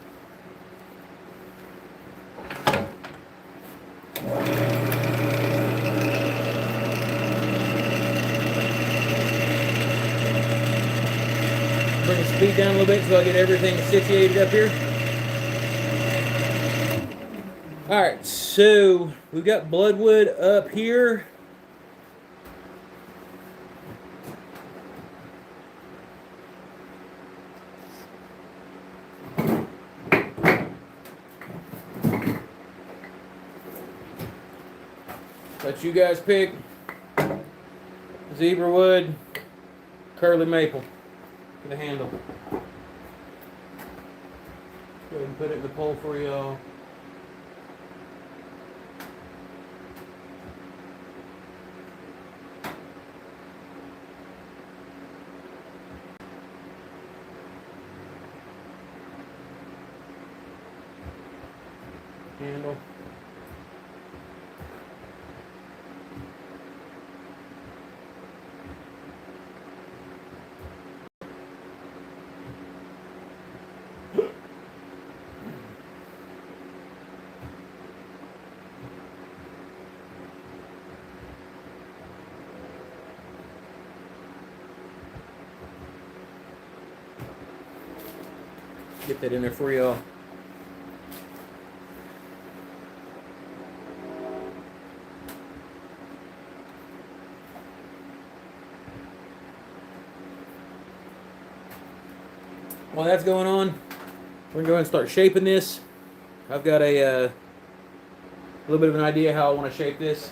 Bring the speed down a little bit so I get everything situated up here. Alright, so we've got bloodwood up here. Let you guys pick zebra wood, curly maple for the handle. put it in the poll for y'all. Handle. Get that in there for y'all. While that's going on, we're going to go ahead and start shaping this. I've got a little bit of an idea how I want to shape this.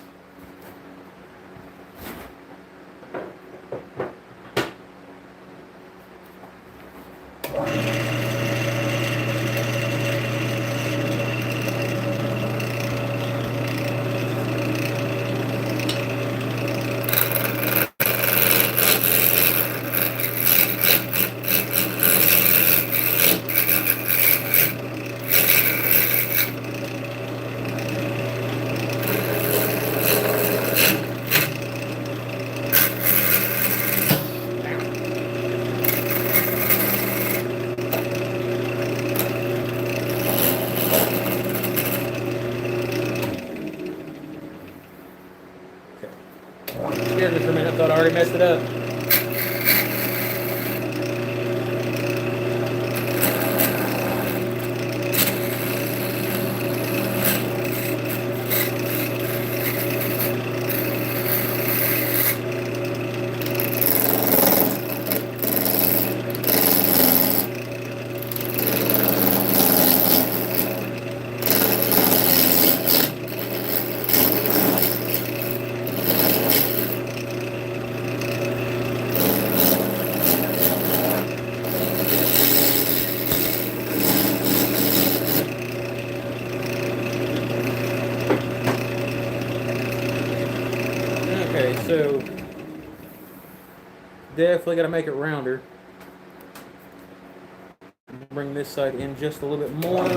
Scared me for a minute. I thought I already messed it up. Okay, so definitely got to make it rounder. Bring this side in just a little bit more.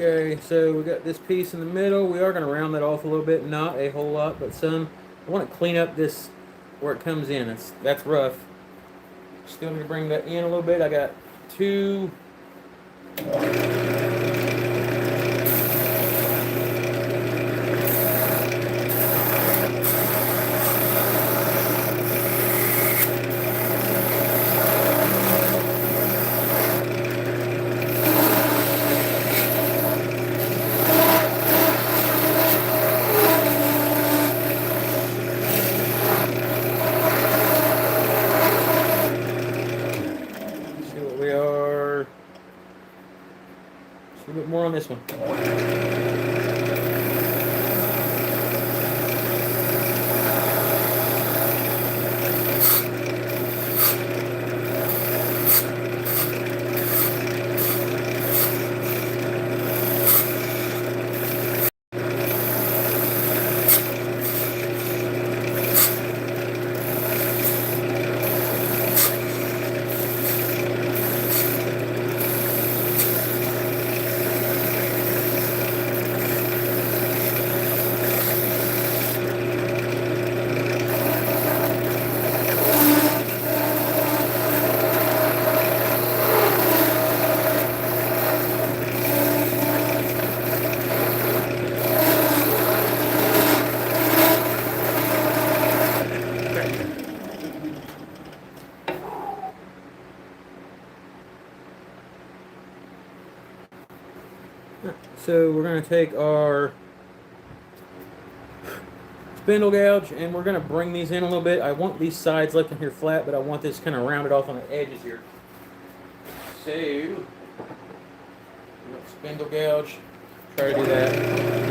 Okay, so we got this piece in the middle. We are going to round that off a little bit, not a whole lot, but some. I want to clean up this where it comes in. That's rough. Still need to bring that in a little bit. I got two. A little bit more on this one. So we're going to take our spindle gouge and we're going to bring these in a little bit. I want these sides left in here flat, but I want this kind of rounded off on the edges here. So, spindle gouge, try to do that.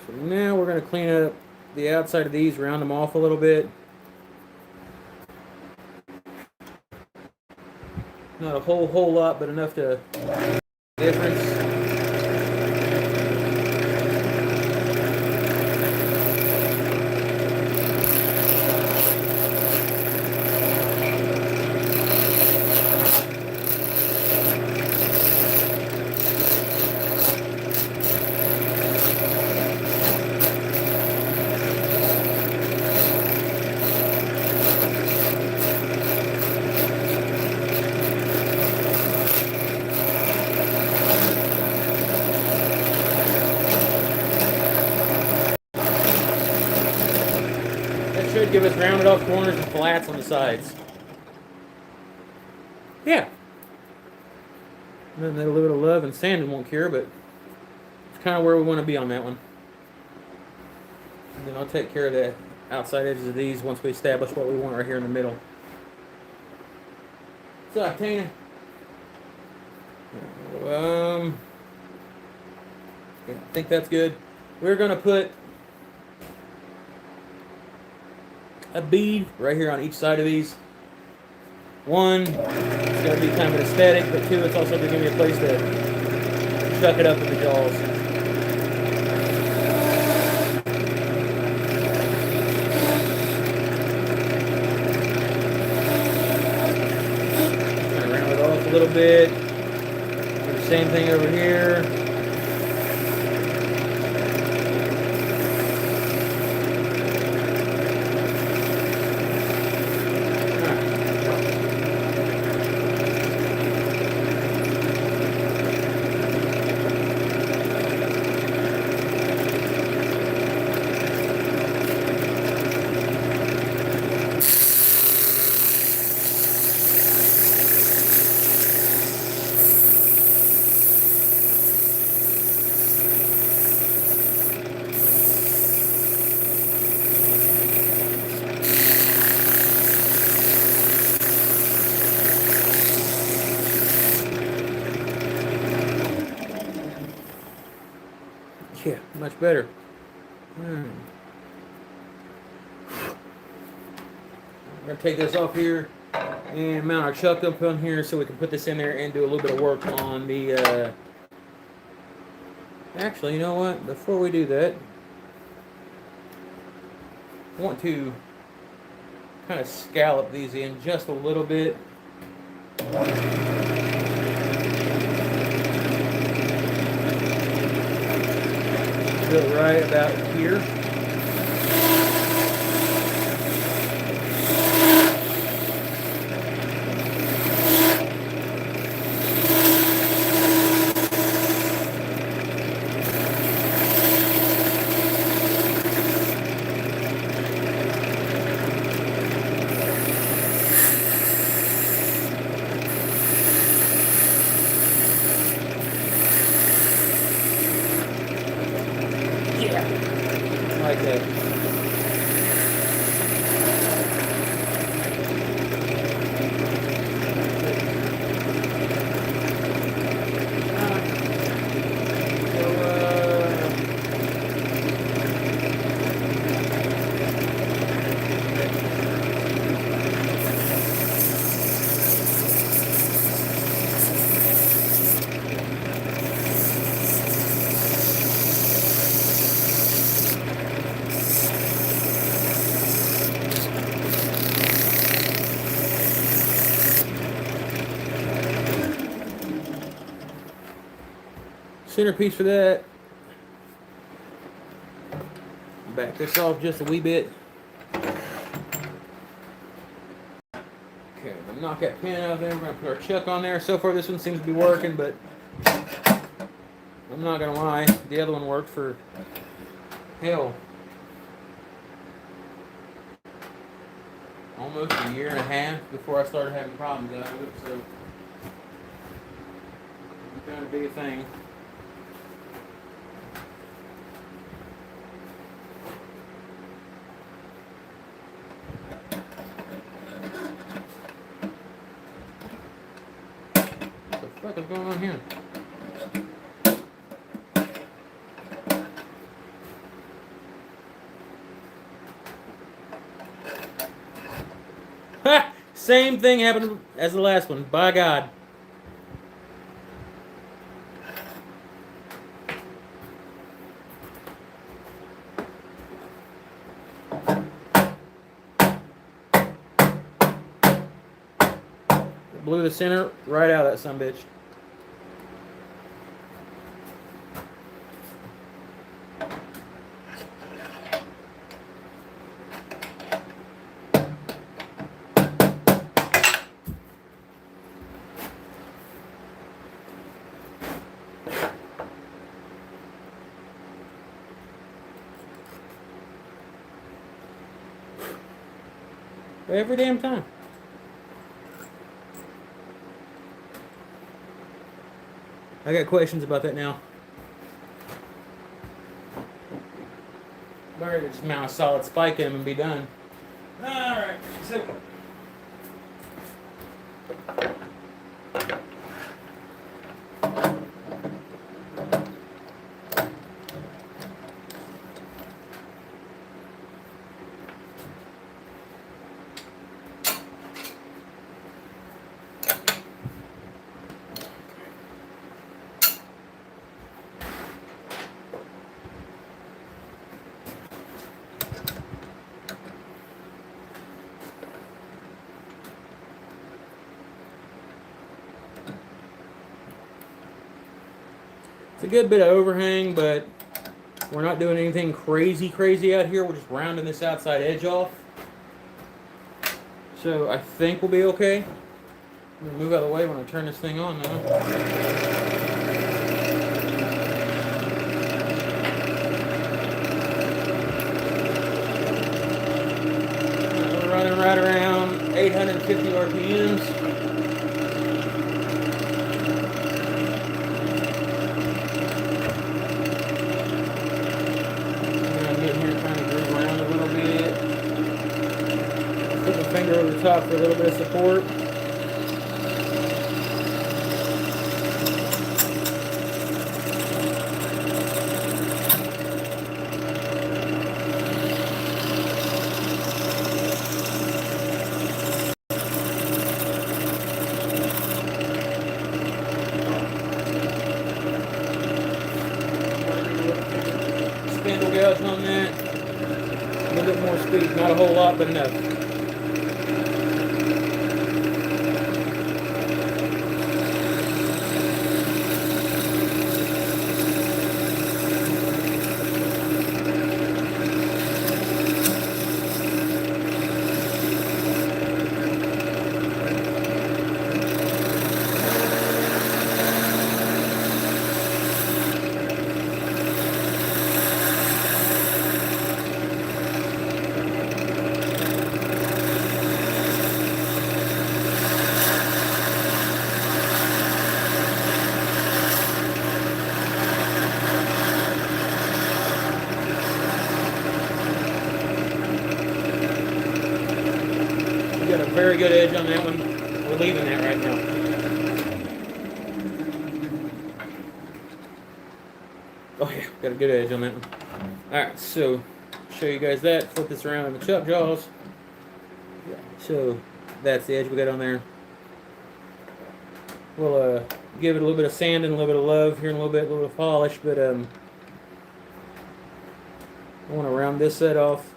So now we're going to clean up the outside of these, round them off a little bit. Not a whole lot, but enough to difference. Should give us rounded off corners and flats on the sides. Yeah. Nothing that a little bit of love and sanding won't cure, but it's kind of where we want to be on that one. And then I'll take care of the outside edges of these once we establish what we want right here in the middle. What's up, Tina? I think that's good. We're going to put a bead right here on each side of these. One, it's going to be kind of an aesthetic, but two, it's also going to give me a place to chuck it up in the jaws. Kind of round it off a little bit. Do the same thing over here. Yeah, much better. We're going to take this off here and mount our chuck up on here so we can put this in there and do a little bit of work on the... Actually, you know what? Before we do that, I want to kind of scallop these in just a little bit. Do it right about here. Like that. Centerpiece for that. Back this off just a wee bit. Okay, I'm gonna knock that pin out of there. We're gonna put our chuck on there. So far this one seems to be working, but I'm not gonna lie, the other one worked for hell. Almost a year and a half before I started having problems out of it, so it's gonna be a thing. What the fuck is going on here? Ha! Same thing happened as the last one. By God. Blew the center right out of that sumbitch. Every damn time. I got questions about that now. Better just mount a solid spike in them and be done. Alright, so it's a good bit of overhang, but we're not doing anything crazy out here. We're just rounding this outside edge off. So I think we'll be okay. I'm gonna move out of the way when I turn this thing on now. We're running right around 850 RPMs. Over the top for a little bit of support. handle gouge on that. A little bit more speed, not a whole lot, but enough. Got a very good edge on that one. We're leaving that right now. Oh yeah, got a good edge on that one. Alright, so show you guys that. Flip this around in the chuck jaws. So that's the edge we got on there. We'll give it a little bit of sand and a little bit of love here in a little bit of polish, but I want to round this set off.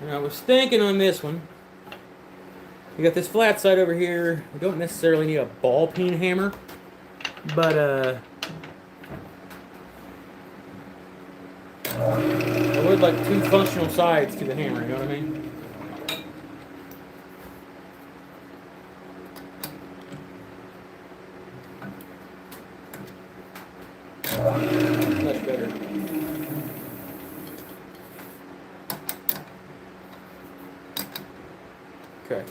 And I was thinking on this one, we got this flat side over here. We don't necessarily need a ball peen hammer, but I would like two functional sides to the hammer, you know what I mean? Much better. Okay.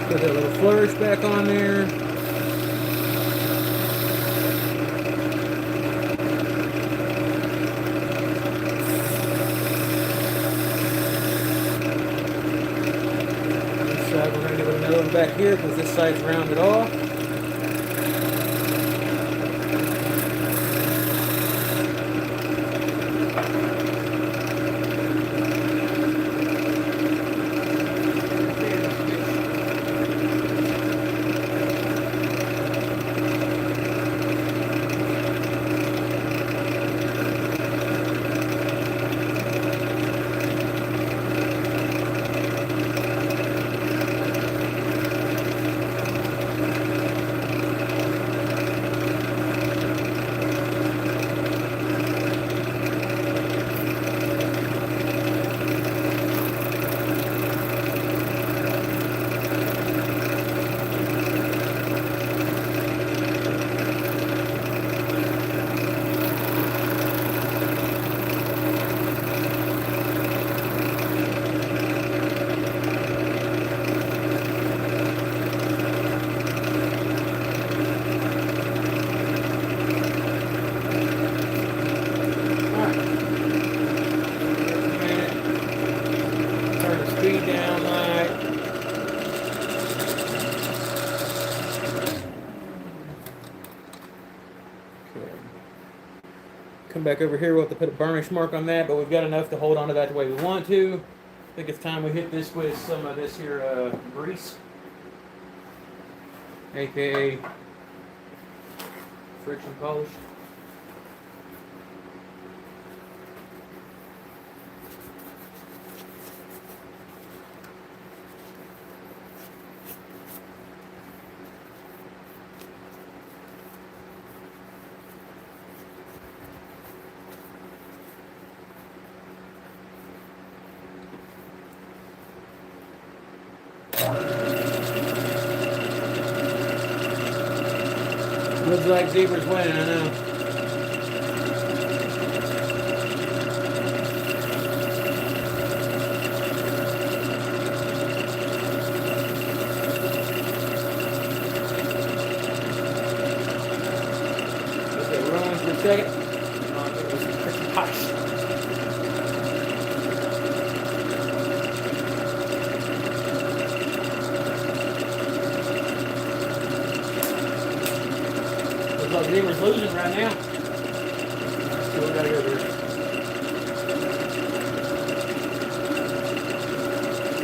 Put that little flourish back on there. This side we're going to give it another one back here because this side's rounded off. Come back over here, we'll have to put a burnish mark on that, but we've got enough to hold on to that the way we want to. I think it's time we hit this with some of this here grease, aka friction polish. Looks like Zebra's winning, I know. Okay, we're on for a second. It was pretty hot. Like Zebra's losing right now. So we gotta go here.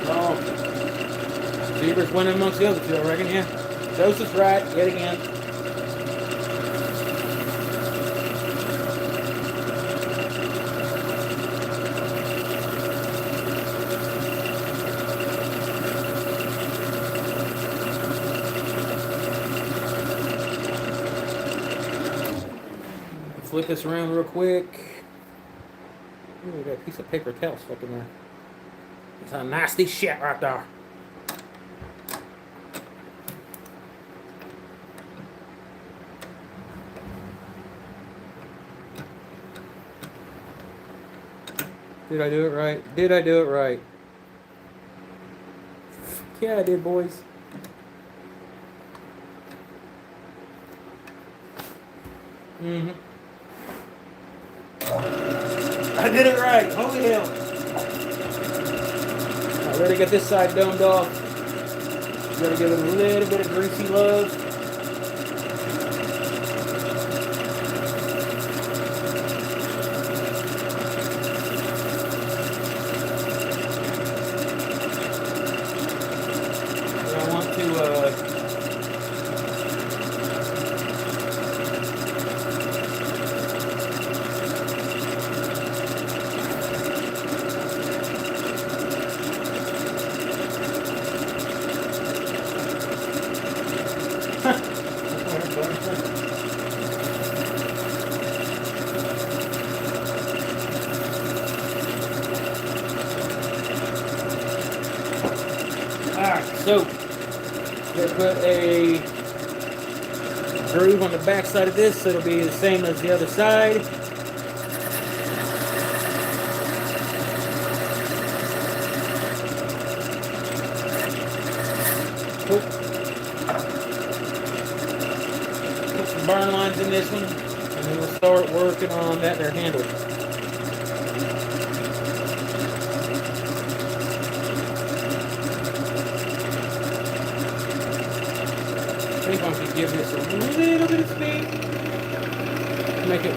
Oh. Zebra's winning amongst the other two, I reckon, yeah. Joseph's right, yet again. Flip this around real quick. Ooh, we got a piece of paper towel stuck in there. It's a nasty shit right there. Did I do it right? Did I do it right? Yeah, I did, boys. Mm-hmm. I did it right. Holy hell. I already got this side domed off. Gotta give it a little bit of greasy love. And I want to Alright, so we'll put a groove on the back side of this so it'll be the same as the other side. Put some burn lines in this one, and then we'll start working on that there handle. I think I could give this a little bit of speed to make it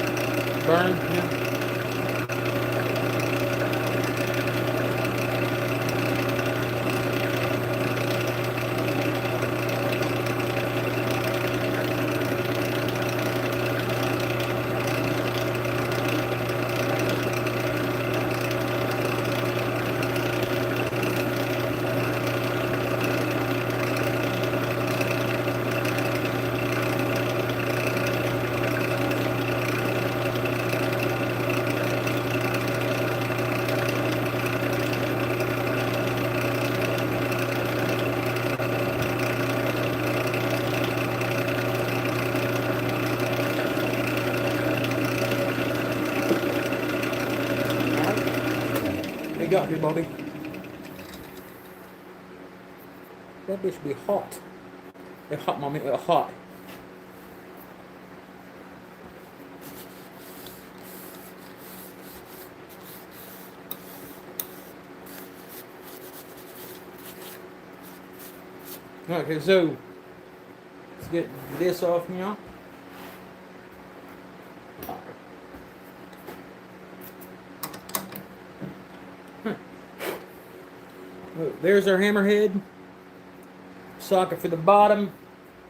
burn. Yeah. What you got here, Bobby? That bitch be hot. It's hot, mommy. It's hot. Okay, so let's get this off now. There's our hammerhead socket for the bottom,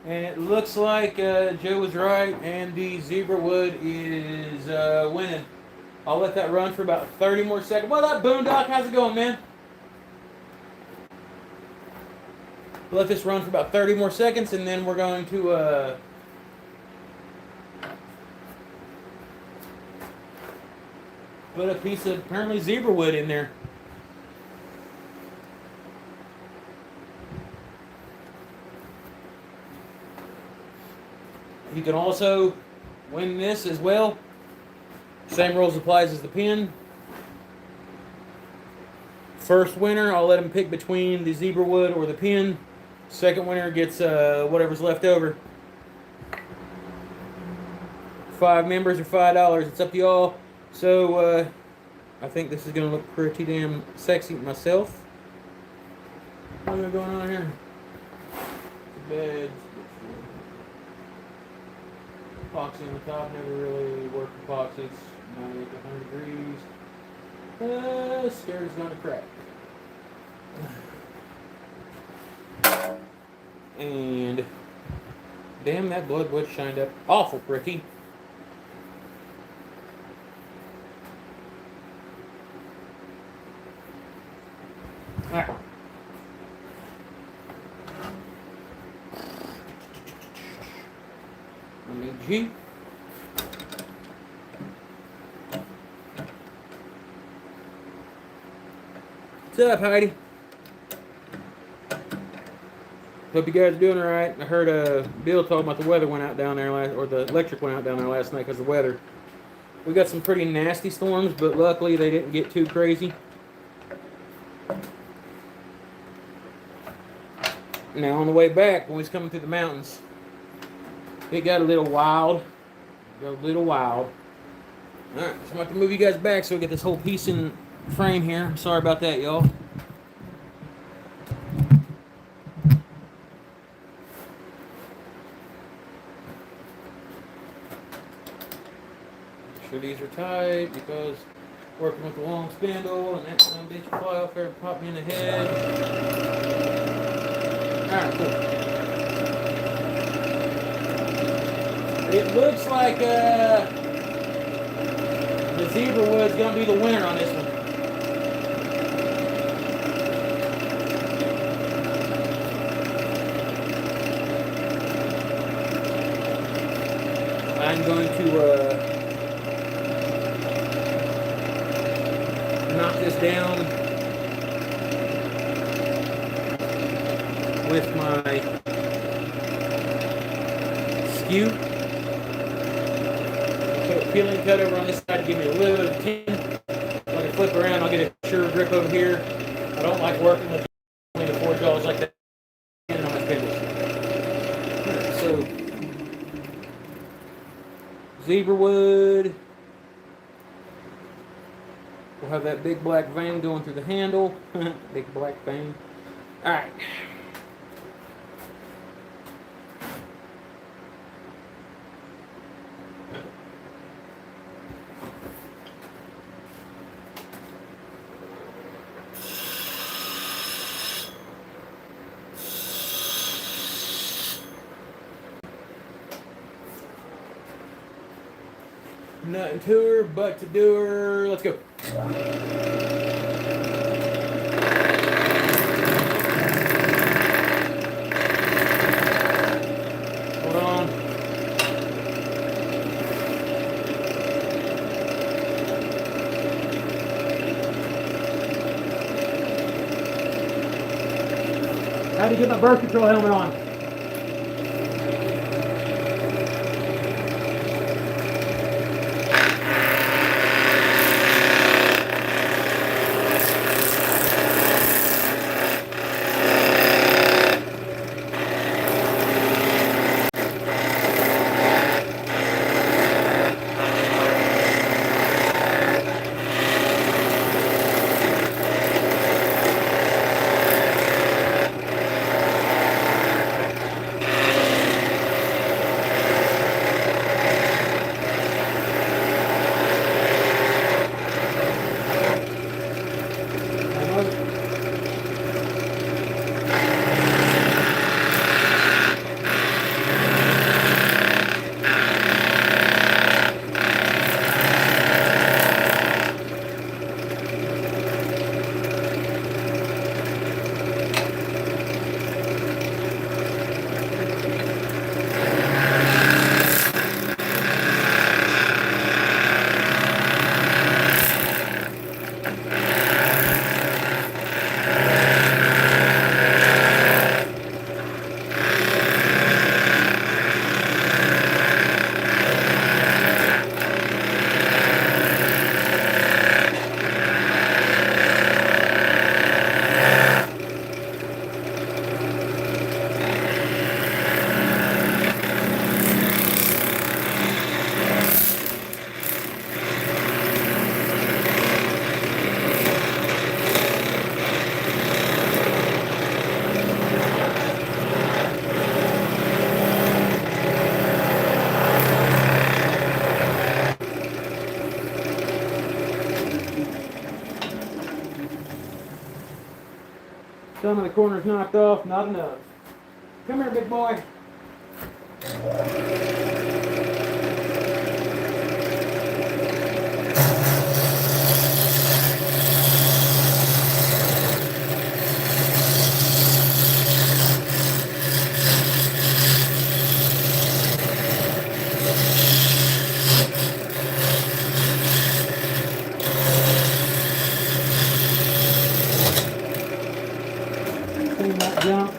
and it looks like Joe was right, and the zebra wood is winning. I'll let that run for about 30 more seconds. What up, Boondock? How's it going, man? We'll let this run for about 30 more seconds, and then we're going to put a piece of apparently zebra wood in there. You can also win this as well. Same rules applies as the pin. First winner, I'll let him pick between the zebra wood or the pin. Second winner gets whatever's left over. 5 members or $5. It's up to y'all. So I think this is going to look pretty damn sexy myself. What's going on here? Bed. Epoxy on the top. Never really worked epoxy. It's 98 to 100 degrees. Scared it's going to crack. And damn, that blood wood shined up awful pretty. Alright. G. What's up, Heidi? Hope you guys are doing all right. I heard Bill talking about the weather went out down there or the electric went out down there last night because of the weather. We got some pretty nasty storms, but luckily they didn't get too crazy. Now on the way back, when we was coming through the mountains, it got a little wild. Alright, so I'm going to have to move you guys back so we get this whole piece in frame here. I'm sorry about that, y'all. Make sure these are tight because working with the long spindle and that some bitch fly off there and pop me in the head. Alright, cool. It looks like the zebra wood's going to be the winner on this one. I'm going to knock this down with my skew. Peeling cut over on this side to give me a little bit of tin. When I flip around, I'll get a sure grip over here. I don't like working with the 4 jaws like that on my spindles. Right, so, zebra wood. We'll have that big black vein going through the handle. Big black vein. All right. Nothing to her, but to do her. Let's go. Hold on. How do you get my birth control helmet on? some of the corners knocked off, not enough. Come here, big boy. Clean that junk.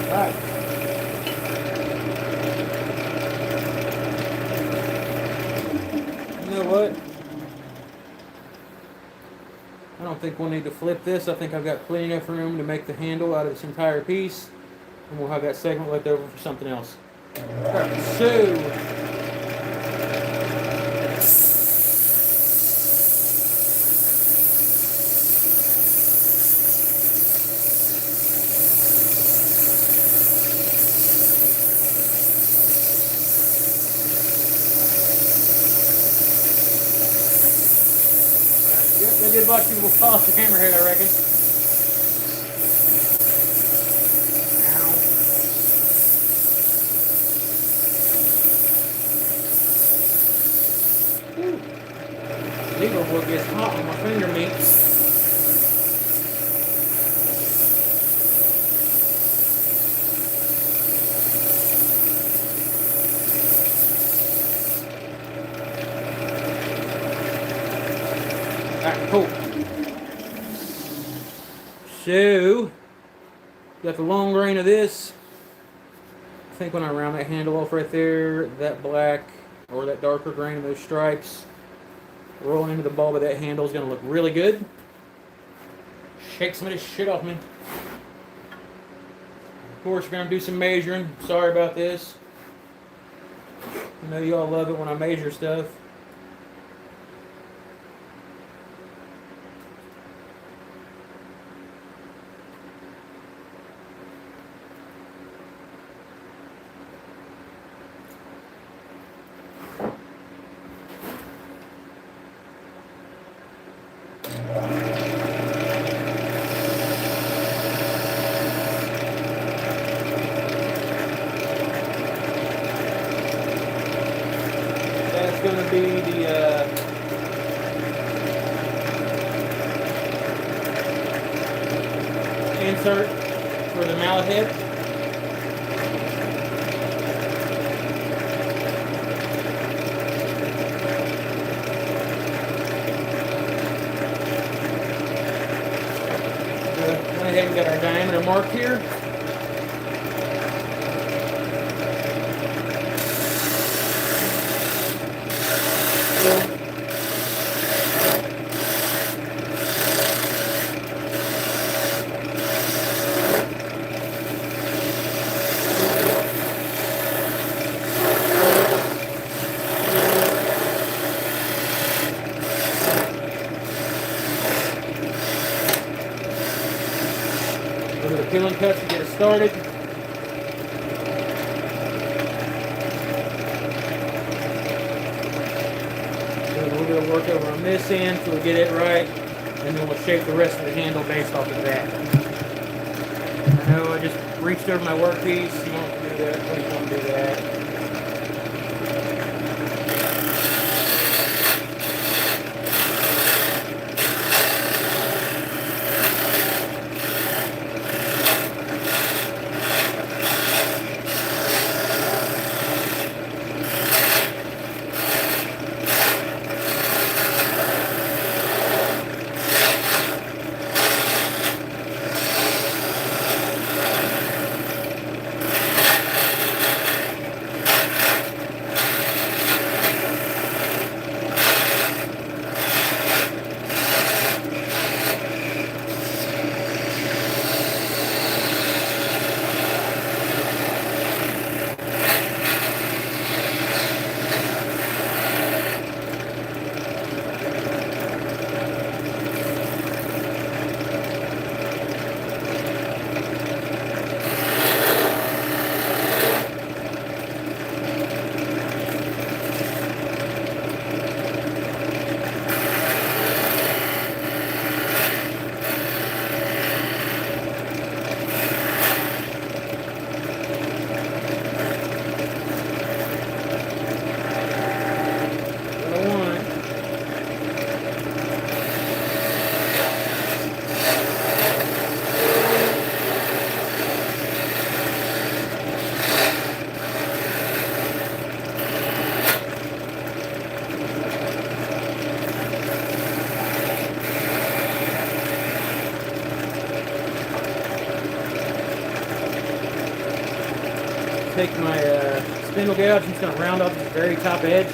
Alright. You know what? I don't think we'll need to flip this. I think I've got plenty enough room to make the handle out of this entire piece. And we'll have that segment left over for something else. Alright, so yep, that did like people fall off the hammerhead, I reckon. Ow. Whew. Legal wood gets hot when my finger meets. Alright, cool. So, got the long grain of this. I think when I round that handle off right there, that black or that darker grain of those stripes rolling into the bulb of that handle is going to look really good. Shake some of this shit off me. Of course, we're going to do some measuring. Sorry about this. I know you all love it when I measure stuff. That's going to be the insert for the mallet head. Went ahead and got our diameter marked here. A little bit of peeling cuts to get it started. Do a little bit of work over on this end till we get it right, and then we'll shape the rest of the handle based off of that. I know I just reached over my workpiece. You don't do that. Please don't do that. take my spindle gouge. I'm just going to round off the very top edge.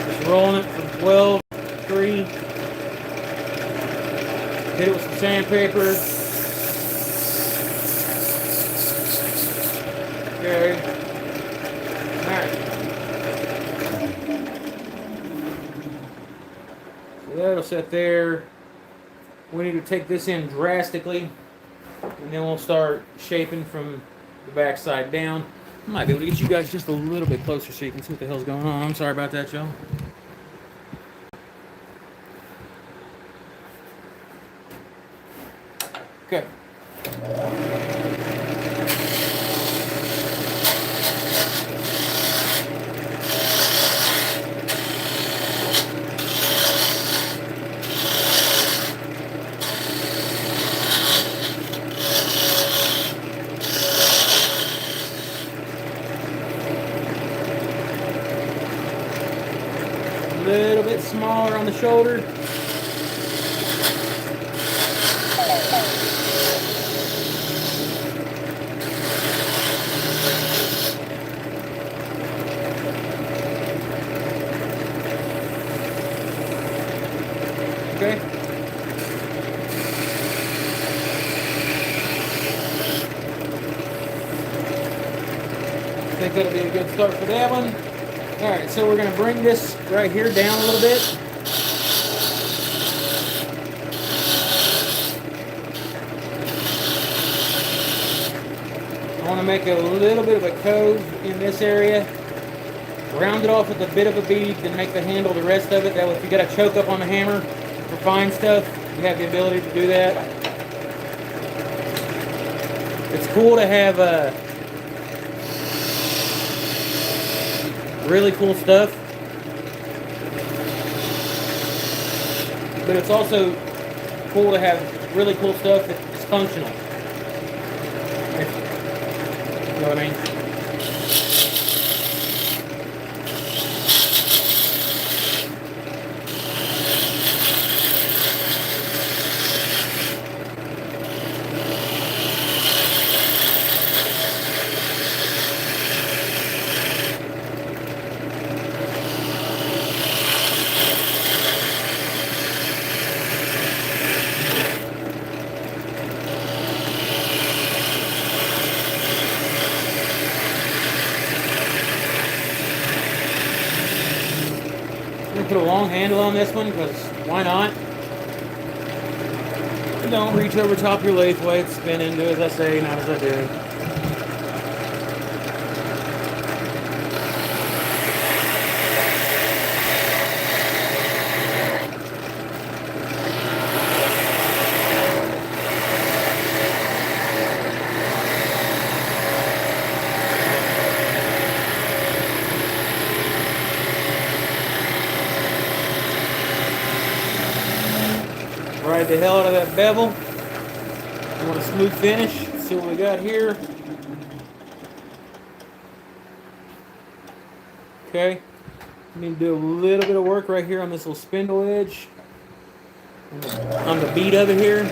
Just rolling it from 12, 3. Hit it with some sandpaper. Okay. Alright. So that'll sit there. We need to take this in drastically, and then we'll start shaping from the back side down. I might be able to get you guys just a little bit closer so you can see what the hell's going on. I'm sorry about that, y'all. Okay. A little bit smaller on the shoulder. Okay. I think that'll be a good start for that one. Alright, so we're going to bring this right here down a little bit. I want to make a little bit of a cove in this area. Round it off with a bit of a bead, then make the handle the rest of it. That way, if you got to choke up on the hammer for fine stuff, you have the ability to do that. It's cool to have really cool stuff, but it's also cool to have really cool stuff that's functional. You know what I mean? Put a long handle on this one because why not? Don't reach over top your lathe blade, spin into it, as I say, not as I do. Ride the hell out of that bevel. I want a smooth finish. Let's see what we got here. Okay. I need to do a little bit of work right here on this little spindle edge. On the bead of it here.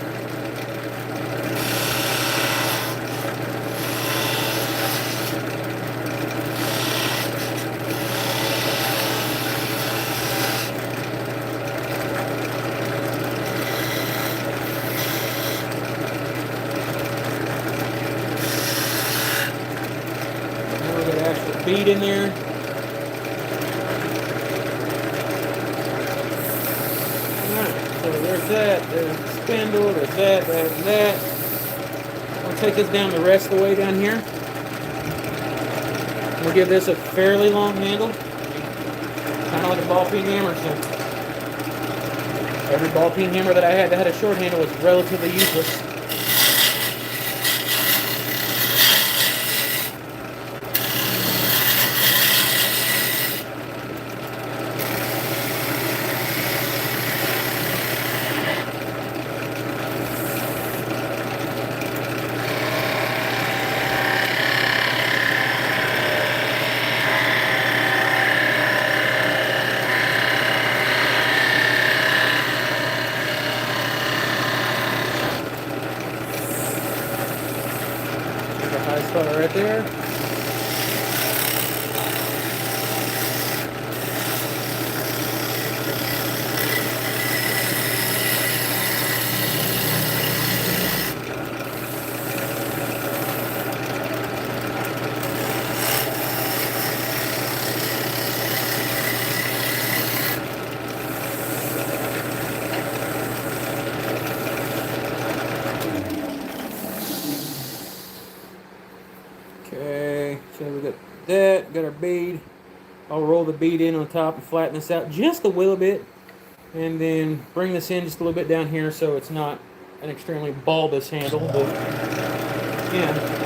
Bead in there. Alright, so there's that, there's the spindle, there's that, and that. I'll take this down the rest of the way down here. We'll give this a fairly long handle. Kind of like a ball peen hammer, so every ball peen hammer that I had that had a short handle was relatively useless. there. Okay, so we got that, got our bead. I'll roll the bead in on top and flatten this out just a little bit, and then bring this in just a little bit down here so it's not an extremely bulbous handle, but yeah.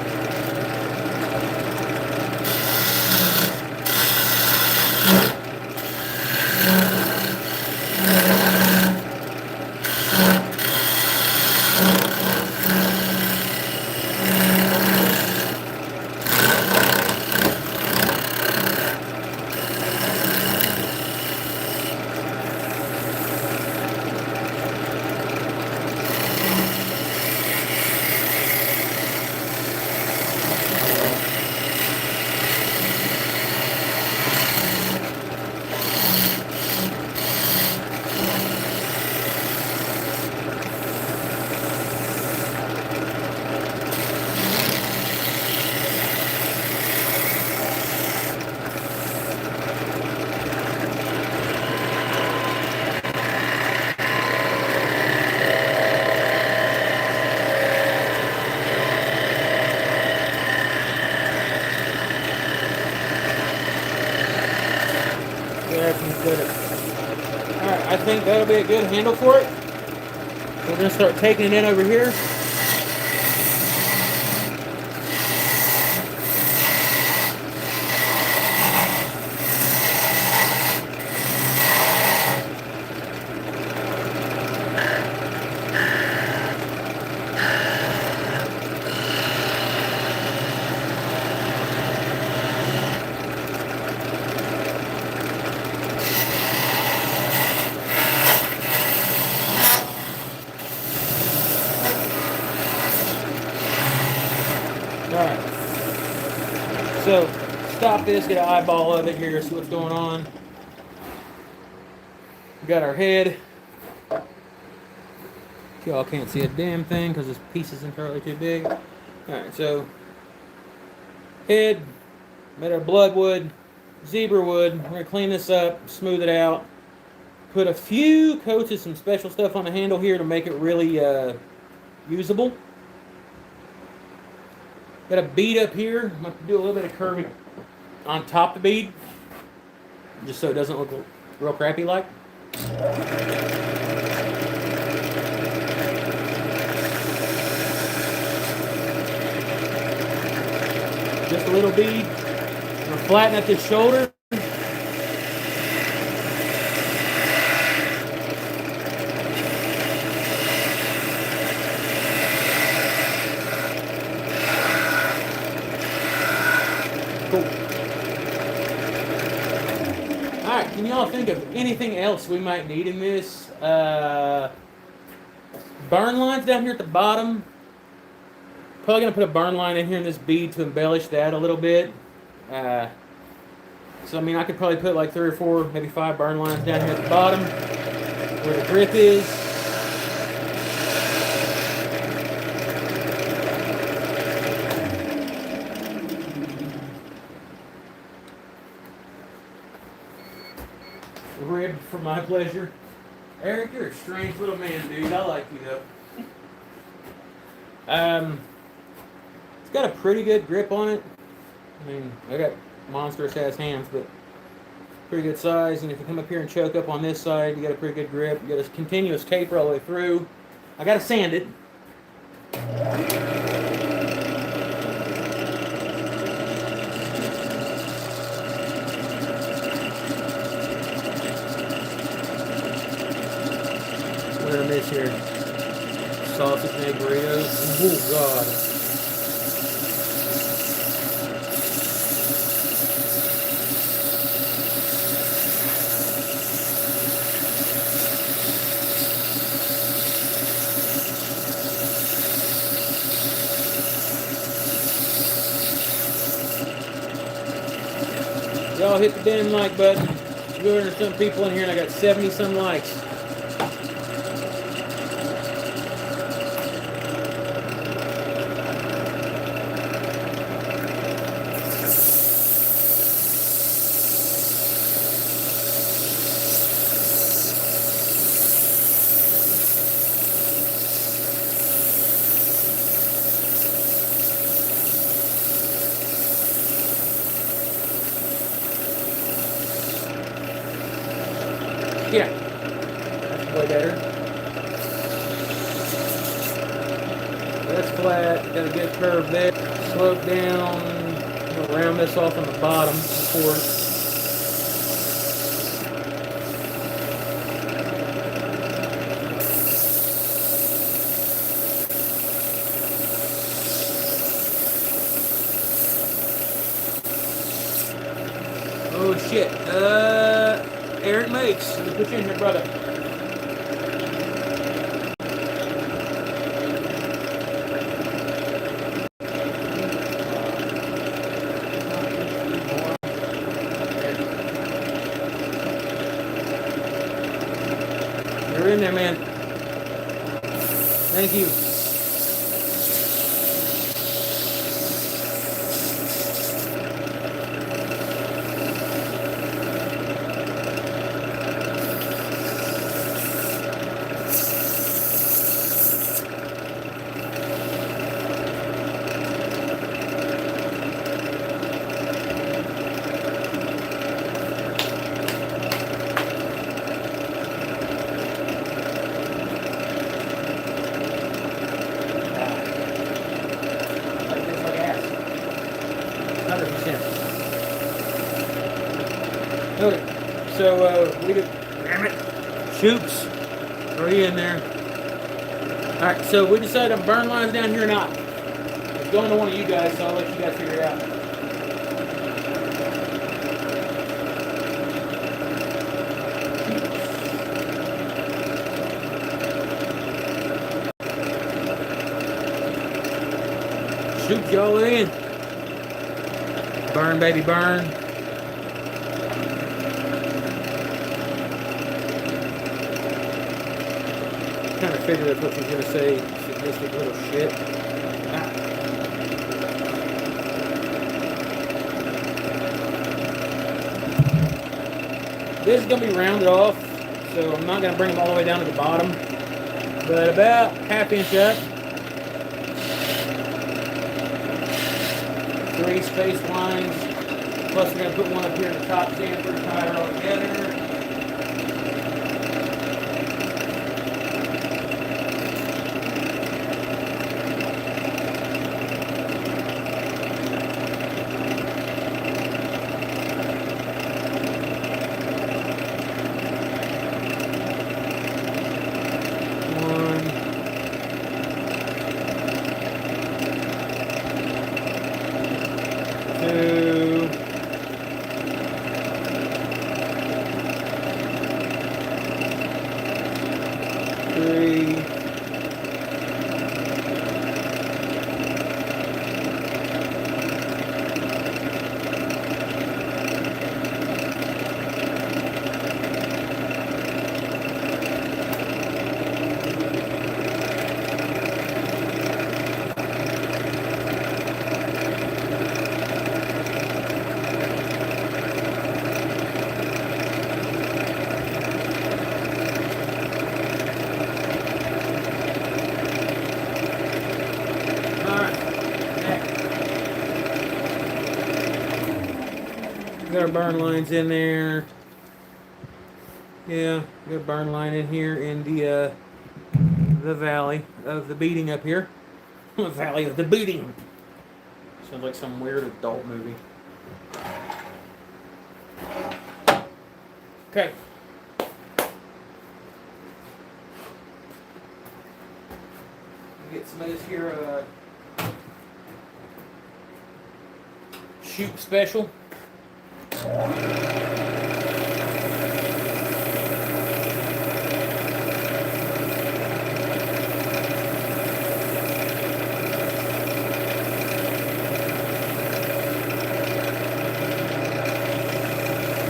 Alright, I think that'll be a good handle for it. We're going to start taking it in over here. Alright, so stop this, get an eyeball of it here, see what's going on. We got our head. Y'all can't see a damn thing because this piece is entirely too big. Alright, so head, made our bloodwood, zebra wood. We're going to clean this up, smooth it out. Put a few coats of some special stuff on the handle here to make it really usable. Got a bead up here. I'm going to do a little bit of curving on top of the bead, just so it doesn't look real crappy like. Just a little bead. I'm going to flatten at the shoulder. Cool. Alright, can y'all think of anything else we might need in this? Burn lines down here at the bottom. Probably going to put a burn line in here in this bead to embellish that a little bit. So, I mean, I could probably put like 3 or 4, maybe 5 burn lines down here at the bottom where the grip is. Ribbed for my pleasure. Eric, you're a strange little man, dude. I like you though. It's got a pretty good grip on it. I mean, I got monstrous ass hands, but pretty good size. And if you come up here and choke up on this side, you got a pretty good grip. You got a continuous taper all the way through. I gotta sand it. What did I miss here? Sausage and egg burritos. Oh God. y'all hit the damn like button. 200 some people in here, and I got 70 some likes. Yeah, that's way better. That's flat, got a good curve there. Slope down, I'm gonna round this off on the bottom, of course. Oh shit, Eric Makes, let me put you in here, brother. You're in there, man. Thank you. Okay, so we could, damn it, shoots, are you in there? All right, so we decided on burn lines down here or not. It's going to one of you guys, so I'll let you guys figure it out. Shoot y'all in. Burn, baby, burn. Kind of figured that's what she's gonna say, sadistic little shit. Ah. This is gonna be rounded off, so I'm not gonna bring them all the way down to the bottom, but about ½ inch up. 3 spaced lines, plus we're gonna put one up here in the top stand to tie it all together. Got our burn lines in there. Yeah, got a burn line in here in the valley of the beating up here. The valley of the beating. Sounds like some weird adult movie. Okay. Get some of this here shoot special.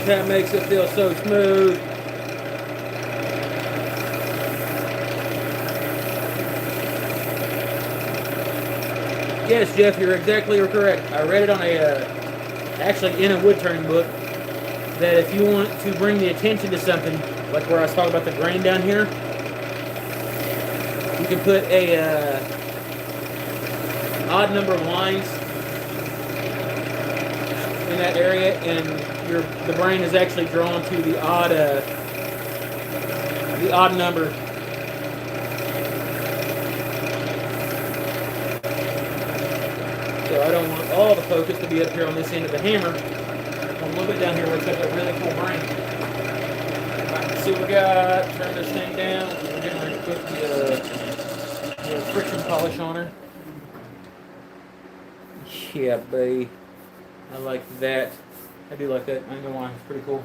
That makes it feel so smooth. Yes, Jeff, you're exactly correct. I read it on actually in a wood turning book, that if you want to bring the attention to something, like where I was talking about the grain down here, you can put a odd number of lines in that area, and the brain is actually drawn to the odd number. So I don't want all the focus to be up here on this end of the hammer. A little bit down here where it's got that really cool brain. Alright, see what we got. Turn this thing down. We're getting ready to put the friction polish on her. Yeah, babe. I like that. I do like that. I ain't gonna lie. It's pretty cool.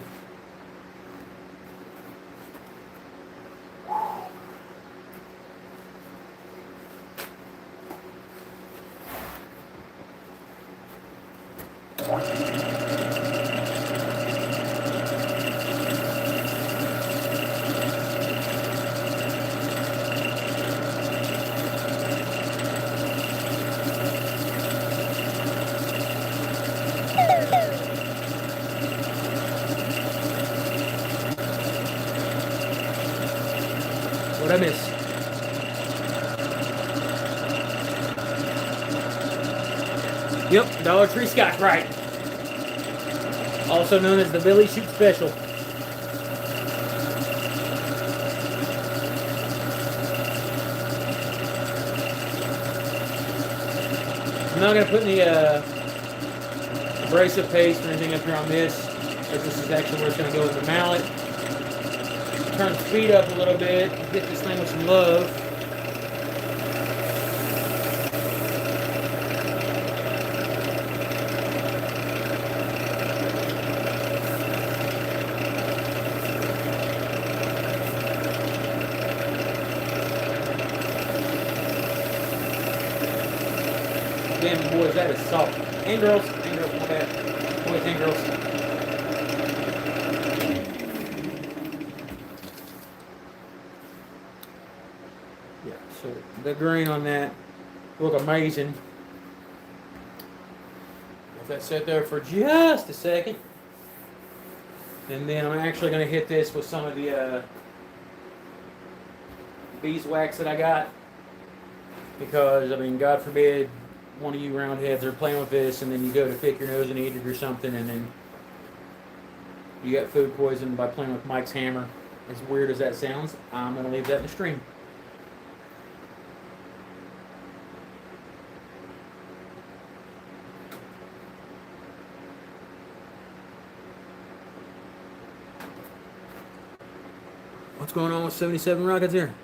What'd I miss? Yep, Dollar Tree Scotch, right. Also known as the Billy Shoot Special. I'm not going to put any abrasive paste or anything up here on this, because this is actually where it's going to go with the mallet. Turn the speed up a little bit, get this thing with some love. Damn, boys, that is soft. And girls, my bad. Boys and girls. So the grain on that look amazing. Let that sit there for just a second, and then I'm actually going to hit this with some of the beeswax that I got, because I mean, God forbid one of you roundheads are playing with this, and then you go to pick your nose and eat it or something, and then you got food poisoned by playing with Mike's hammer. As weird as that sounds, I'm going to leave that in the stream. What's going on with 77 Rockets here?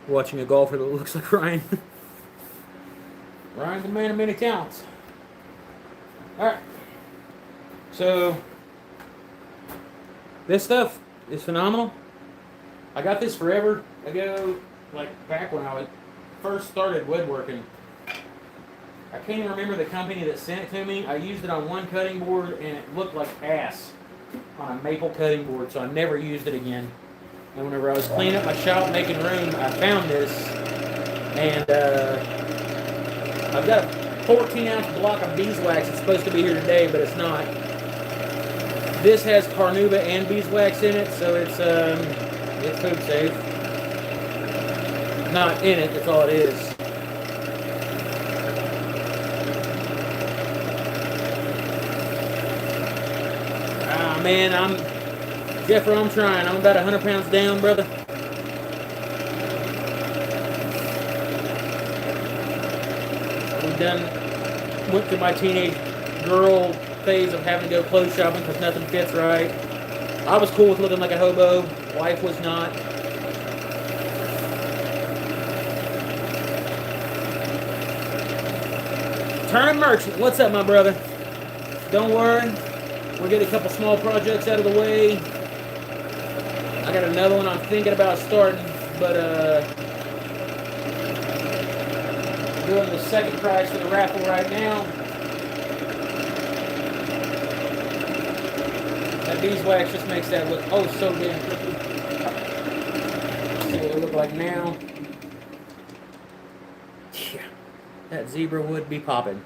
Watching a golfer that looks like Ryan. Ryan's a man of many talents. Alright. So, this stuff is phenomenal. I got this forever ago, like back when I first started woodworking. I can't even remember the company that sent it to me. I used it on one cutting board and it looked like ass on a maple cutting board, so I never used it again. And whenever I was cleaning up my shop, making room, I found this, and I've got a 14-ounce block of beeswax. It's supposed to be here today, but it's not. This has carnauba and beeswax in it, so it's food safe. Not in it, that's all it is. Man, Jeffrey, I'm trying. I'm about 100 pounds down, brother. Went through my teenage girl phase of having to go clothes shopping because nothing fits right. I was cool with looking like a hobo. Wife was not. Turn merchant. What's up, my brother? Don't worry. We'll get a couple small projects out of the way. I got another one I'm thinking about starting, but doing the second prize for the raffle right now. the beeswax just makes that look oh so damn pretty. See what it look like now. Yeah, that zebra would be popping.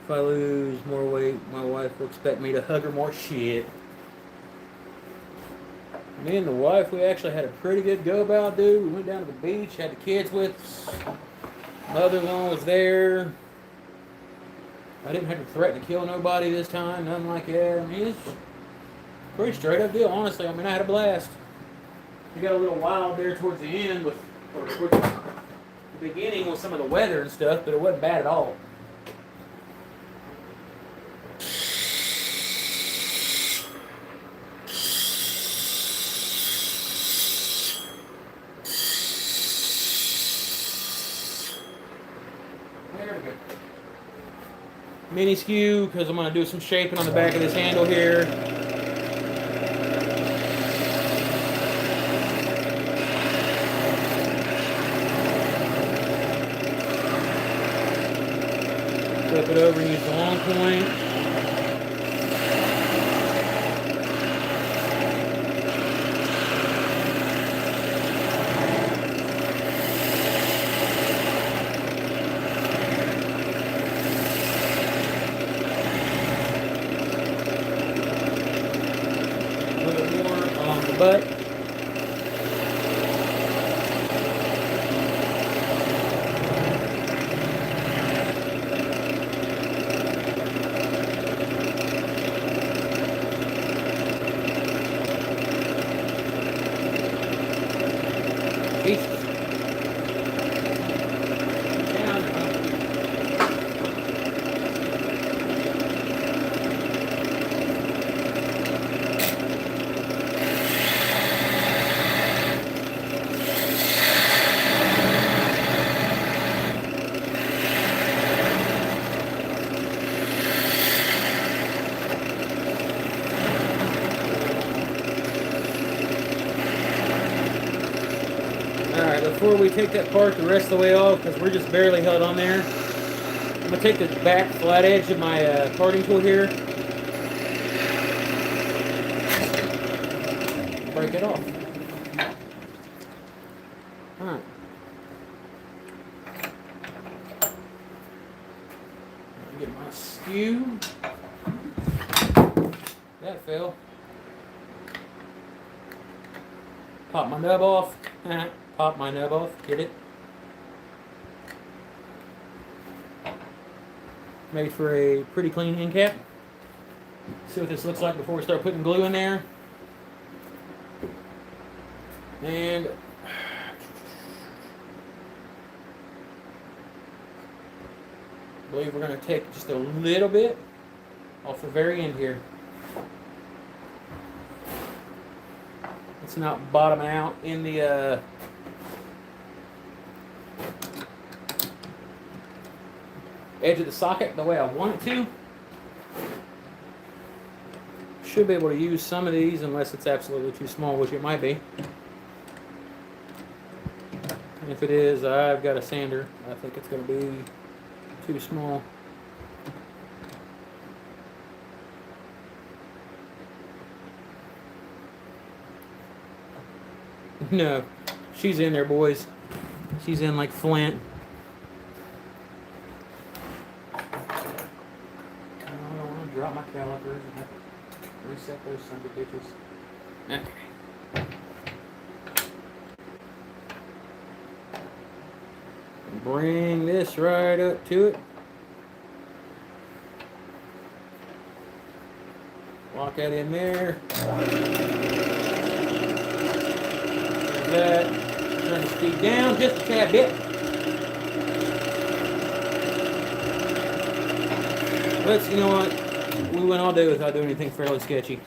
If I lose more weight, my wife will expect me to hug her more. Shit. Me and the wife, we actually had a pretty good go about, dude. We went down to the beach, had the kids with us. Mother-in-law was there. I didn't have to threaten to kill nobody this time, nothing like that. I mean, it's a pretty straight up deal, honestly. I mean, I had a blast. We got a little wild there towards the end or towards the beginning with some of the weather and stuff, but it wasn't bad at all. There we go. Mini skew, because I'm going to do some shaping on the back of this handle here. Flip it over and use the long point. But before we take that part the rest of the way off, because we're just barely held on there, I'm going to take the back flat edge of my parting tool here, break it off. Alright. Get my skew. That fell. Pop my nub off. Pop my nub off. Get it? Made for a pretty clean end cap. See what this looks like before we start putting glue in there. And I believe we're going to take just a little bit off the very end here. It's not bottoming out in the edge of the socket the way I want it to. Should be able to use some of these unless it's absolutely too small, which it might be. And if it is, I've got a sander. I think it's going to be too small. No, she's in there, boys. She's in like flint. I don't want to drop my calipers and have to reset those sons of bitches. Okay. Bring this right up to it. Lock that in there. That. Turn the speed down just a tad bit. Let's, you know what? We went all day without doing anything fairly sketchy.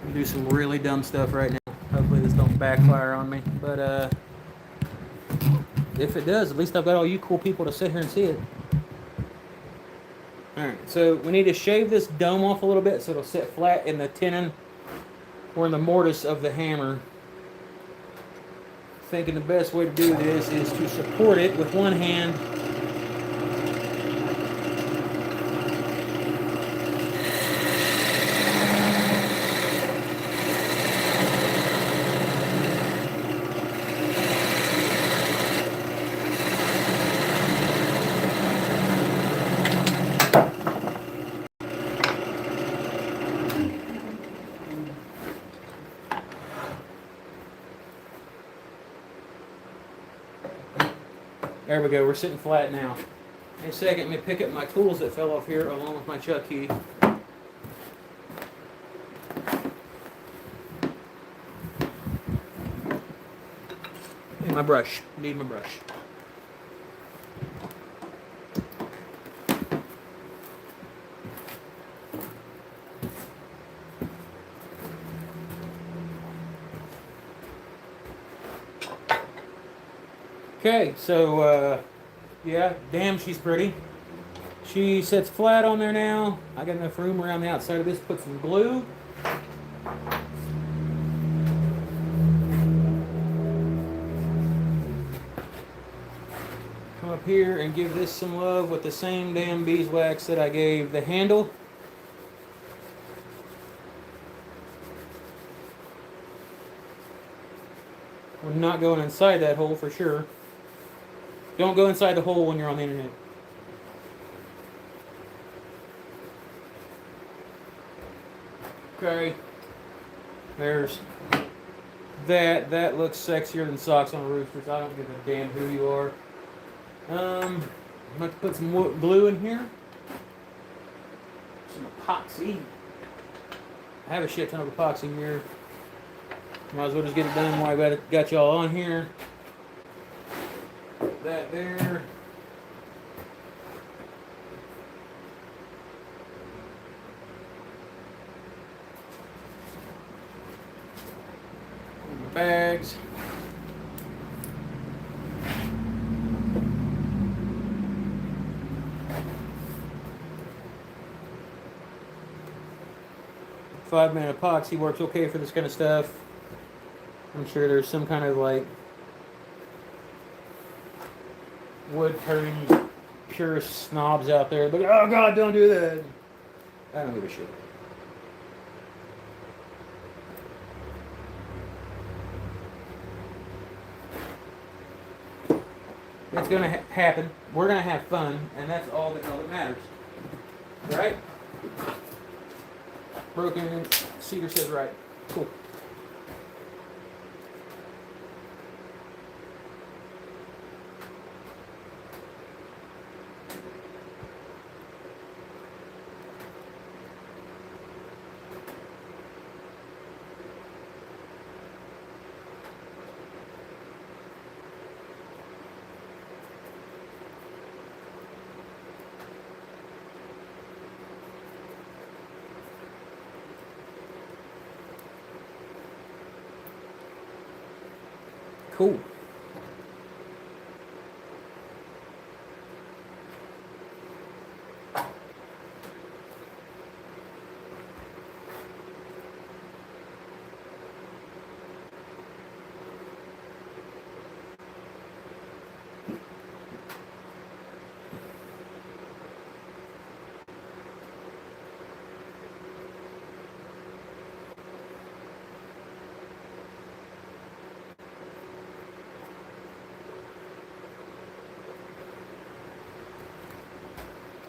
We do some really dumb stuff right now. Hopefully this don't backfire on me. But if it does, at least I've got all you cool people to sit here and see it. Alright, so we need to shave this dome off a little bit so it'll sit flat in the tenon or in the mortise of the hammer. Thinking the best way to do this is to support it with one hand There we go. We're sitting flat now. In a second, let me pick up my tools that fell off here along with my chuck key. And my brush. Need my brush. Okay, so, yeah, damn, she's pretty. She sits flat on there now. I got enough room around the outside of this. Put some glue. Come up here and give this some love with the same damn beeswax that I gave the handle. We're not going inside that hole for sure. Don't go inside the hole when you're on the internet. Okay. There's that. That looks sexier than socks on a rooster, so I don't give a damn who you are. I'm going to put some glue in here. Some epoxy. I have a shit ton of epoxy in here. Might as well just get it done while I got y'all on here. Put that there. Bags. Five-minute epoxy works okay for this kind of stuff. I'm sure there's some kind of like wood turning pure snobs out there, but oh god, don't do that. I don't give a shit. It's gonna happen. We're gonna have fun, and that's all that matters, right? Broken Cedar says right. Cool. Cool.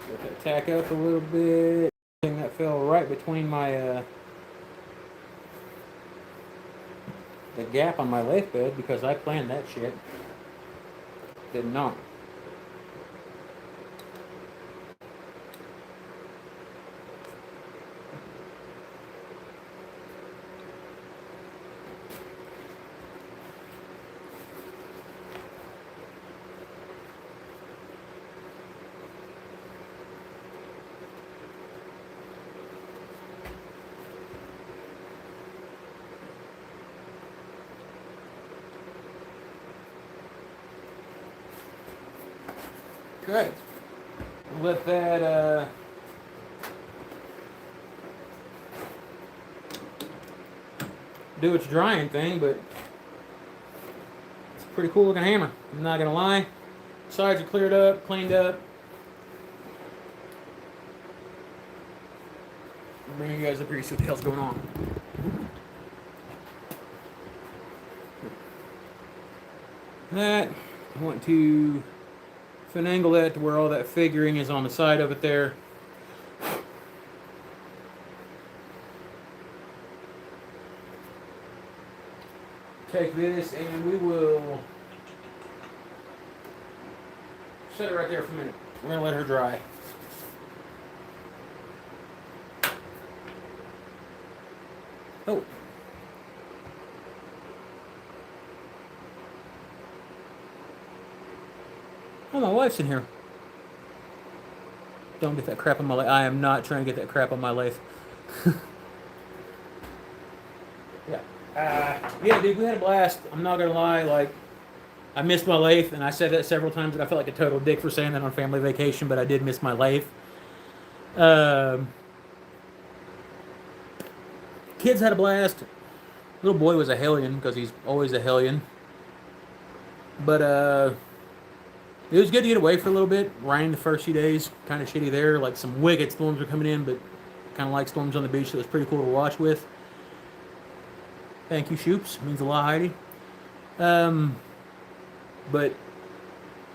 Let that tack up a little bit. That fell right between my the gap on my lift bed because I planned that shit. Did not. Good. Let that do its drying thing, but it's a pretty cool looking hammer. I'm not gonna lie. Sides are cleared up, cleaned up. I'll bring you guys up here to see what the hell's going on. That I want to finagle that to where all that figuring is on the side of it there. Take this and we will Set it right there for a minute. We're going to let her dry. Oh. Oh, my wife's in here. Don't get that crap on my life. I am not trying to get that crap on my life. Yeah, dude, we had a blast. I'm not going to lie. Like, I missed my life, and I said that several times, and I felt like a total dick for saying that on family vacation, but I did miss my life. Kids had a blast. Little boy was a hellion, because he's always a hellion. But, it was good to get away for a little bit. Rain the first few days, kind of shitty there. Like, some wicked storms were coming in, but kind of like storms on the beach, so it was pretty cool to watch with. Thank you, Shoops. Means a lot, Heidi. But,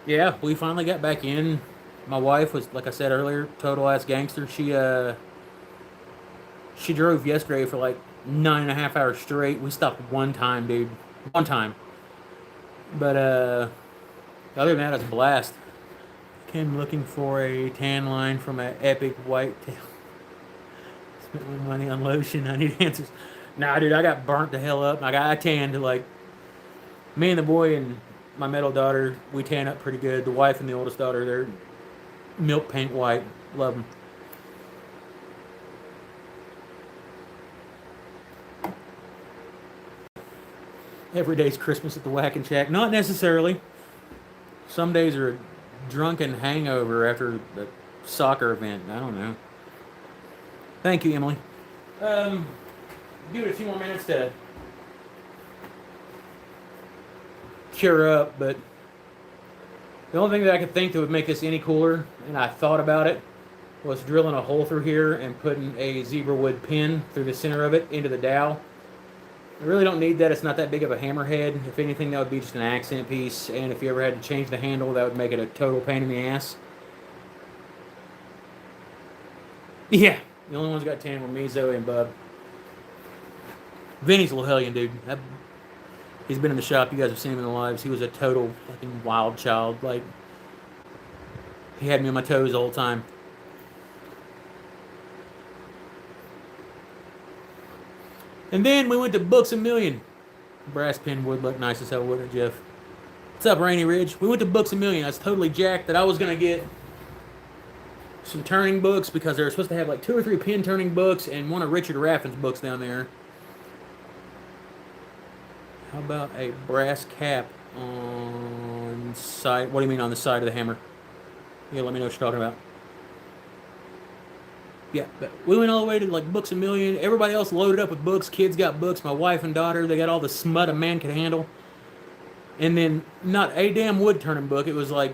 yeah, we finally got back in. My wife was, like I said earlier, total ass gangster. She drove yesterday for like 9.5 hours straight. We stopped one time, dude. One time. But, other than that, it was a blast. Came looking for a tan line from an epic whitetail. Spent my money on lotion. I need answers. Nah, dude, I got burnt the hell up. I tanned, like, me and the boy and my middle daughter, we tan up pretty good. The wife and the oldest daughter, they're milk paint white. Love them. Every day's Christmas at the Whack and Shack. Not necessarily. Some days are a drunken hangover after the soccer event. I don't know. Thank you, Emily. Give it a few more minutes to cure up, but the only thing that I could think that would make this any cooler, and I thought about it, was drilling a hole through here and putting a zebra wood pin through the center of it into the dowel. I really don't need that. It's not that big of a hammerhead. If anything, that would be just an accent piece, and if you ever had to change the handle, that would make it a total pain in the ass. Yeah, the only ones that got tan were me, Zoe, and Bub. Vinny's a little hellion, dude. He's been in the shop. You guys have seen him in the lives. He was a total fucking wild child. Like, he had me on my toes the whole time. And then we went to Books A Million. Brass pin would look nice as hell, wouldn't it, Jeff? What's up, Rainy Ridge? We went to Books A Million. I was totally jacked that I was going to get some turning books because they were supposed to have like 2 or 3 pin turning books and one of Richard Raffin's books down there. How about a brass cap on side? What do you mean on the side of the hammer? Yeah, let me know what you're talking about. Yeah, but we went all the way to like Books A Million. Everybody else loaded up with books. Kids got books. My wife and daughter, they got all the smut a man could handle. And then not a damn wood turning book. It was like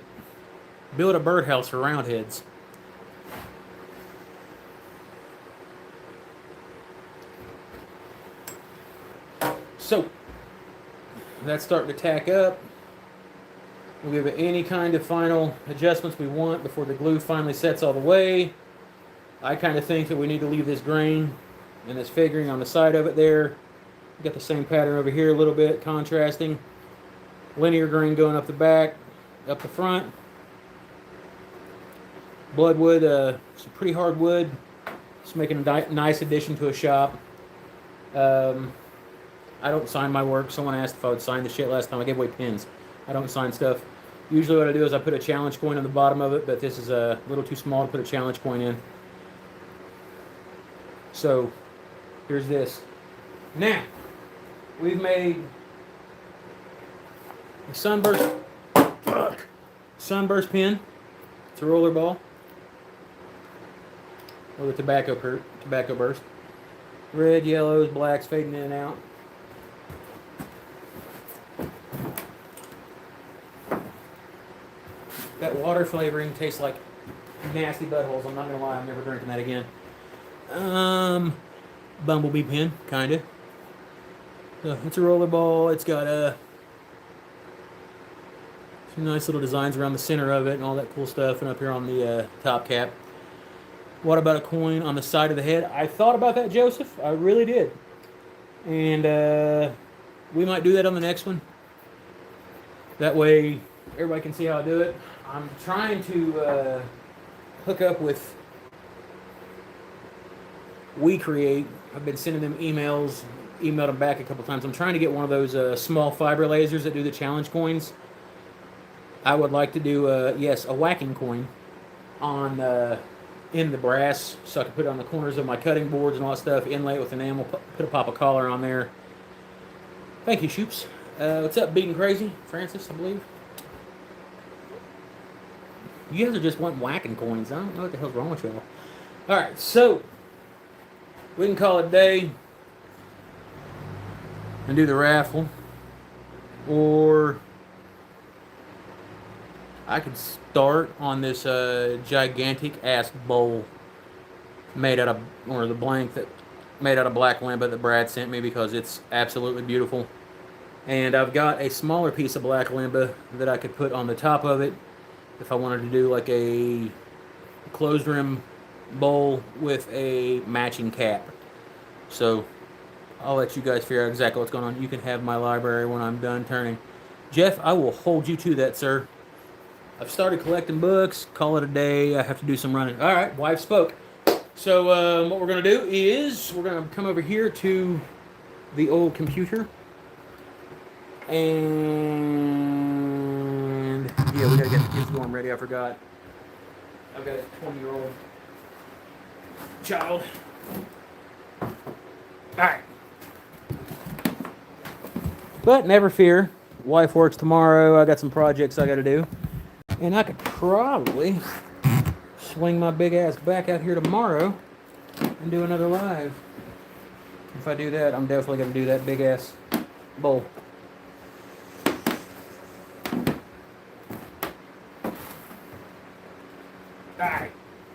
build a birdhouse for roundheads. So that's starting to tack up. We'll give it any kind of final adjustments we want before the glue finally sets all the way. I kind of think that we need to leave this grain and this figuring on the side of it there. Got the same pattern over here a little bit, contrasting. Linear grain going up the back, up the front. Bloodwood, some pretty hard wood. Just making a nice addition to a shop. I don't sign my work. Someone asked if I would sign the shit last time. I gave away pins. I don't sign stuff. Usually what I do is I put a challenge coin on the bottom of it, but this is a little too small to put a challenge coin in. So, here's this. Now, we've made a sunburst pin. It's a roller ball. Or the tobacco burst. Red, yellows, blacks fading in and out. That water flavoring tastes like nasty buttholes. I'm not gonna lie, I'm never drinking that again. Bumblebee pin, kinda. So it's a roller ball. It's got some nice little designs around the center of it and all that cool stuff, and up here on the top cap. What about a coin on the side of the head? I thought about that, Joseph. I really did. And we might do that on the next one. That way, everybody can see how I do it. I'm trying to hook up with We Create. I've been sending them emails, emailed them back a couple times. I'm trying to get one of those small fiber lasers that do the challenge coins. I would like to do, yes, a whacking coin on in the brass, so I can put it on the corners of my cutting boards and all that stuff, inlay it with enamel, put a pop of collar on there. Thank you, Shoops. What's up, Beating Crazy? Francis, I believe. You guys are just wanting whacking coins. I don't know what the hell's wrong with y'all. Alright, so we can call it a day and do the raffle. Or I could start on this gigantic ass bowl made out of, or the blank that made out of black limba that Brad sent me because it's absolutely beautiful. And I've got a smaller piece of black limba that I could put on the top of it if I wanted to do like a closed rim bowl with a matching cap. So I'll let you guys figure out exactly what's going on. You can have my library when I'm done turning. Jeff, I will hold you to that, sir. I've started collecting books. Call it a day. I have to do some running. All right, wife spoke. So what we're going to do is we're going to come over here to the old computer. And yeah, we got to get the kids going ready. I forgot. I've got a 20-year-old child. All right. But never fear. Wife works tomorrow. I got some projects I got to do. And I could probably swing my big ass back out here tomorrow and do another live. If I do that, I'm definitely going to do that big ass bowl. Alright.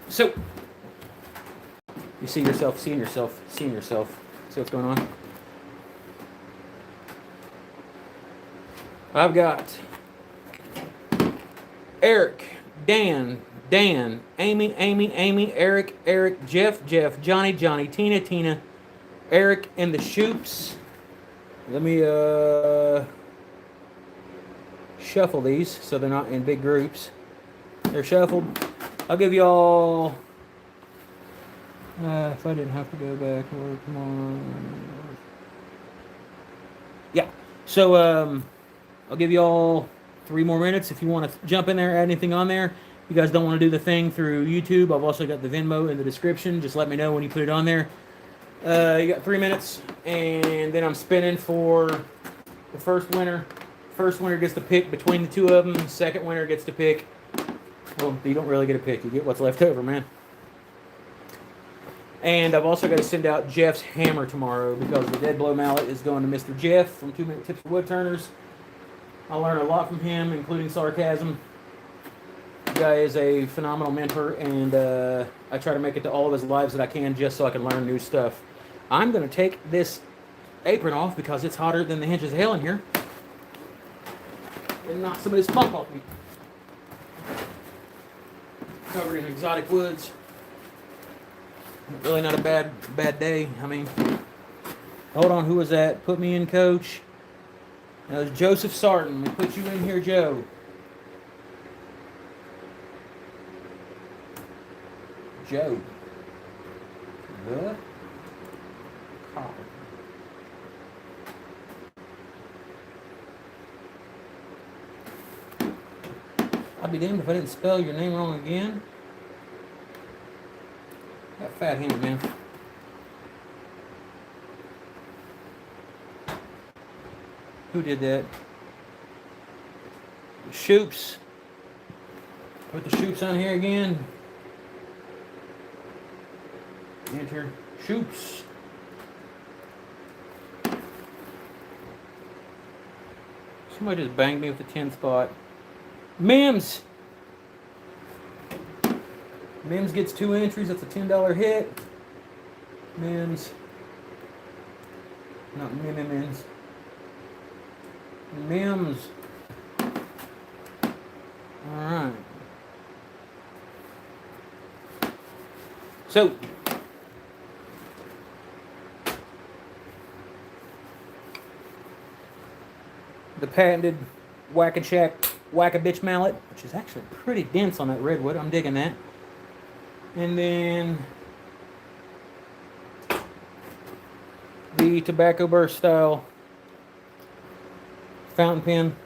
So, you see yourself, seeing yourself, seeing yourself. See what's going on? I've got Eric, Dan, Amy, Eric, Jeff, Johnny, Tina, Eric, and the Shoops. Let me shuffle these so they're not in big groups. They're shuffled. I'll give y'all. If I didn't have to go back, come on. Yeah. So I'll give y'all 3 more minutes if you want to jump in there, add anything on there. If you guys don't want to do the thing through YouTube, I've also got the Venmo in the description. Just let me know when you put it on there. You got 3 minutes, and then I'm spinning for the first winner. First winner gets to pick between the two of them. Second winner gets to pick. Well, you don't really get a pick. You get what's left over, man. And I've also got to send out Jeff's hammer tomorrow because the dead blow mallet is going to Mr. Jeff from 2 Minute Tips for Woodturners. I learned a lot from him, including sarcasm. The guy is a phenomenal mentor, and I try to make it to all of his lives that I can just so I can learn new stuff. I'm going to take this apron off because it's hotter than the hinges of hell in here. And knock some of this funk off me. Covered in exotic woods. Really not a bad day. I mean, hold on, who was that? Put me in, coach. That was Joseph Sarton. We put you in here, Joe. Joe. The copper. I'd be damned if I didn't spell your name wrong again. That fat hand, man. Who did that? The Shoops. Put the Shoops on here again. Enter Shoops. Somebody just banged me with the 10 spot. Mims! Mims gets 2 entries. That's a $10 hit. Mims. Not Mims. Mims. Alright. So, the patented Whack-a-Shack whack-a-bitch mallet, which is actually pretty dense on that redwood. I'm digging that. And then the tobacco burst style fountain pen.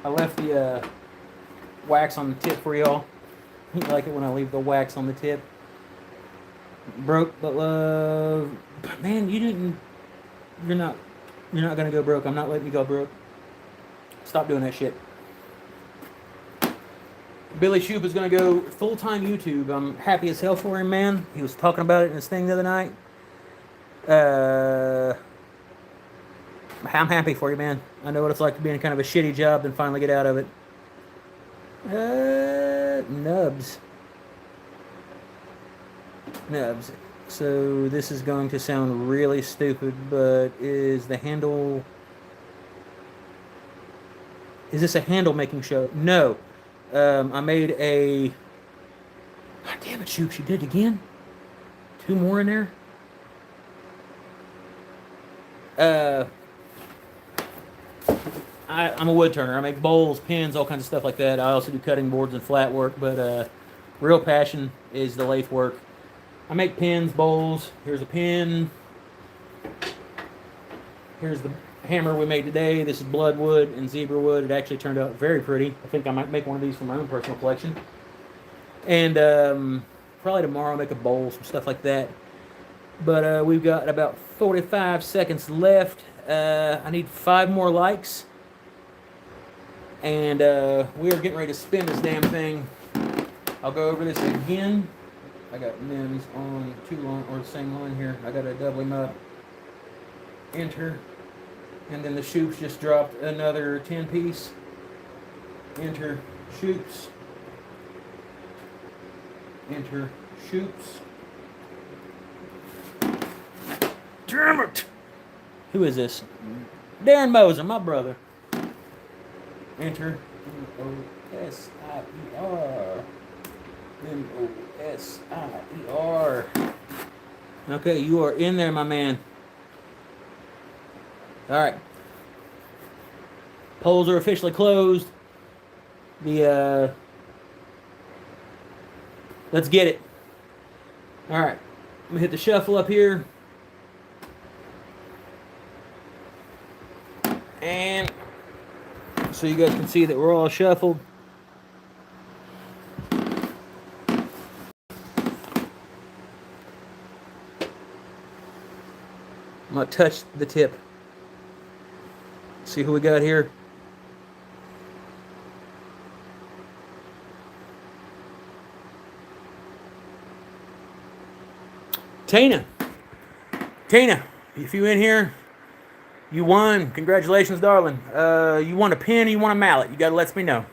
I left the wax on the tip for y'all. I like it when I leave the wax on the tip. Broke but love. Man, you're not gonna go broke. I'm not letting you go broke. Stop doing that shit. Billy Shoop is gonna go full-time YouTube. I'm happy as hell for him, man. He was talking about it in his thing the other night. I'm happy for you, man. I know what it's like to be in kind of a shitty job and finally get out of it. Nubs. So this is going to sound really stupid, but is this a handle making show? No. I made a... God damn it, Shoop, she did it again? 2 more in there? I'm a wood turner. I make bowls, pins, all kinds of stuff like that. I also do cutting boards and flat work, but real passion is the lathe work. I make pins, bowls. Here's a pin. Here's the hammer we made today. This is bloodwood and zebra wood. It actually turned out very pretty. I think I might make one of these for my own personal collection. And probably tomorrow I'll make a bowl, some stuff like that. But we've got about 45 seconds left. I need 5 more likes. And we are getting ready to spin this damn thing. I'll go over this again. I got limbs on 2 line, or the same line here. I got to double them up. Enter. And then the Shoops just dropped another 10 piece. Enter Shoops. Enter Shoops. Damn it! Who is this? Darren Moser, my brother. Enter M-O-S-I-E-R. M-O-S-I-E-R. Okay, you are in there, my man. Alright. Polls are officially closed. Let's get it. Alright. I'm gonna hit the shuffle up here. And so you guys can see that we're all shuffled. I'm going to touch the tip. See who we got here. Tina, if you in here, you won. Congratulations, darling. You want a pin or you want a mallet? You got to let me know.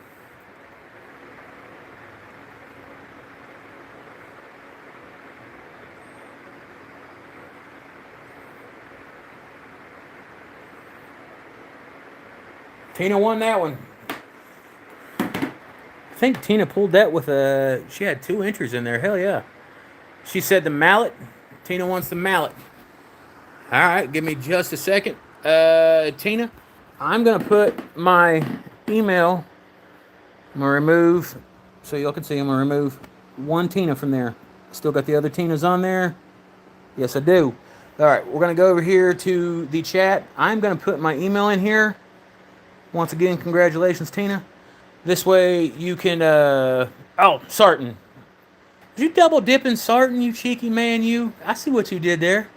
Tina won that one. I think Tina pulled that with she had 2 entries in there. Hell yeah. She said the mallet. Tina wants the mallet. All right, give me just a second. Tina, I'm going to put my email. I'm going to remove, so y'all can see, I'm going to remove 1 Tina from there. Still got the other Tinas on there. Yes, I do. All right, we're going to go over here to the chat. I'm going to put my email in here. Once again, congratulations, Tina. This way you can, oh, Sarton. Did you double dip in Sarton, you cheeky man, you? I see what you did there.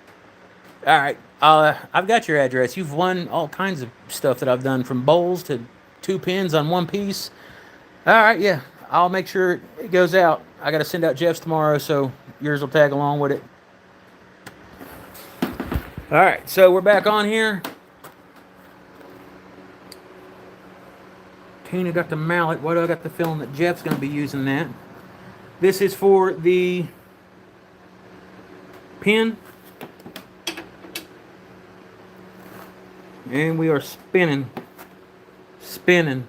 All right, I've got your address. You've won all kinds of stuff that I've done, from bowls to 2 pins on 1 piece. All right, yeah, I'll make sure it goes out. I got to send out Jeff's tomorrow, so yours will tag along with it. All right, so we're back on here. Tina got the mallet. What do I got the feeling that Jeff's going to be using that? This is for the pin. And we are spinning. Spinning.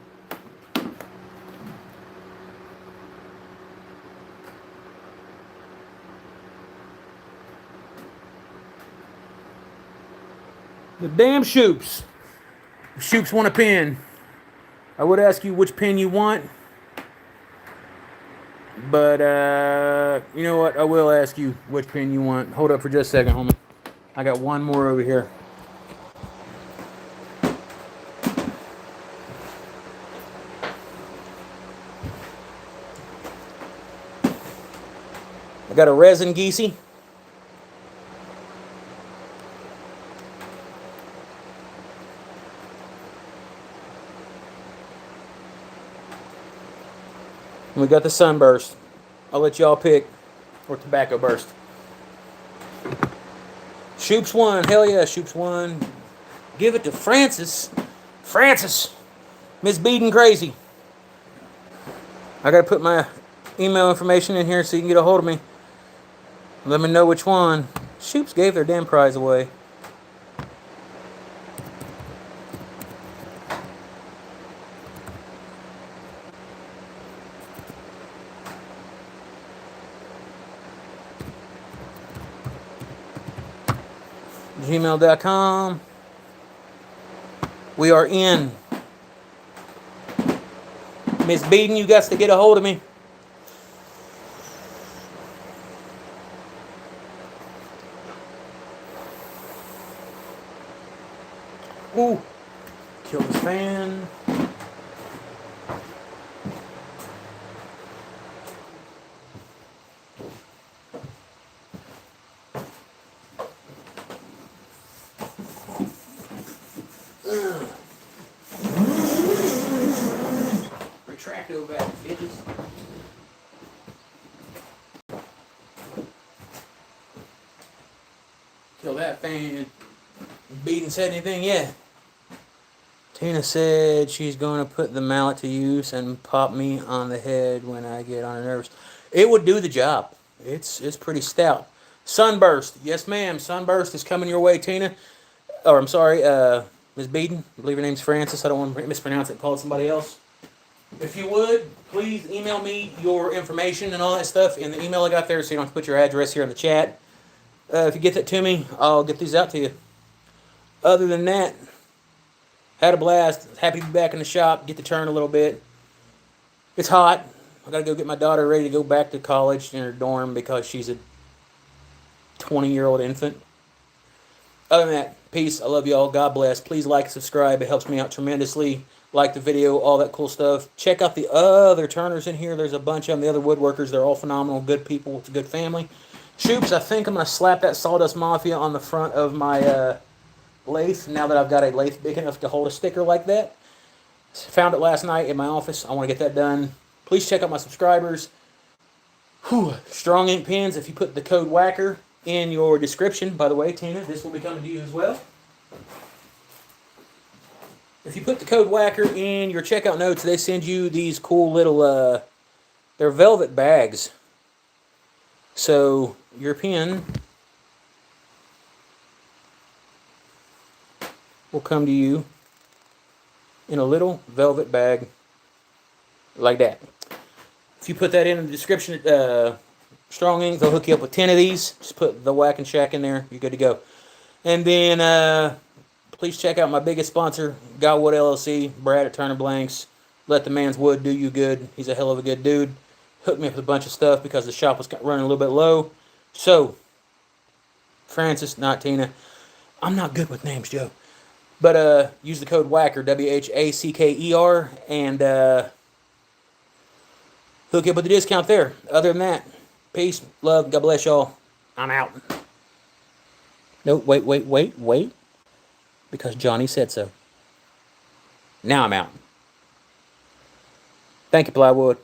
The damn Shoops. Shoops want a pin. I would ask you which pin you want, but you know what? I will ask you which pin you want. Hold up for just a second, homie. I got one more over here. I got a resin geesey. And we got the sunburst. I'll let y'all pick. Or tobacco burst. Shoops won. Hell yeah, Shoops won. Give it to Francis. Francis. Miss Beaton crazy. I gotta put my email information in here so you can get a hold of me. Let me know which one. Shoops gave their damn prize away. Gmail.com. We are in. Miss Beaton, you got to get a hold of me. Ooh. Kill this fan. Retracto back, bitches. Kill that fan. Beaton said anything yet? Tina said she's going to put the mallet to use and pop me on the head when I get on her nerves. It would do the job. It's pretty stout. Sunburst. Yes, ma'am. Sunburst is coming your way, Tina. Or, I'm sorry, Ms. Beaton. I believe her name's Francis. I don't want to mispronounce it and call it somebody else. If you would, please email me your information and all that stuff in the email I got there so you don't have to put your address here in the chat. If you get that to me, I'll get these out to you. Other than that, had a blast. Happy to be back in the shop. Get to turn a little bit. It's hot. I got to go get my daughter ready to go back to college in her dorm because she's a 20-year-old infant. Other than that, peace. I love y'all. God bless. Please like, subscribe. It helps me out tremendously. Like the video, all that cool stuff. Check out the other turners in here. There's a bunch of them. The other woodworkers, they're all phenomenal. Good people. It's a good family. Shoops, I think I'm going to slap that Sawdust Mafia on the front of my lathe now that I've got a lathe big enough to hold a sticker like that. Found it last night in my office. I want to get that done. Please check out my subscribers. Whew. Strong ink pens. If you put the code WHACKER in your description, by the way, Tina, this will be coming to you as well. If you put the code WHACKER in your checkout notes, they send you these cool little, they're velvet bags. So your pen will come to you in a little velvet bag like that. If you put that in the description, Strong Ink, they'll hook you up with 10 of these. Just put the Whack and Shack in there. You're good to go. And then please check out my biggest sponsor, Got Wood LLC, Brad at Turner Blanks. Let the man's wood do you good. He's a hell of a good dude. Hooked me up with a bunch of stuff because the shop was running a little bit low. So, Francis, not Tina. I'm not good with names, Joe. But use the code WHACKER, WHACKER, and hook you up with the discount there. Other than that, peace, love, God bless y'all. I'm out. No, wait. Because Johnny said so. Now I'm out. Thank you, Plywood.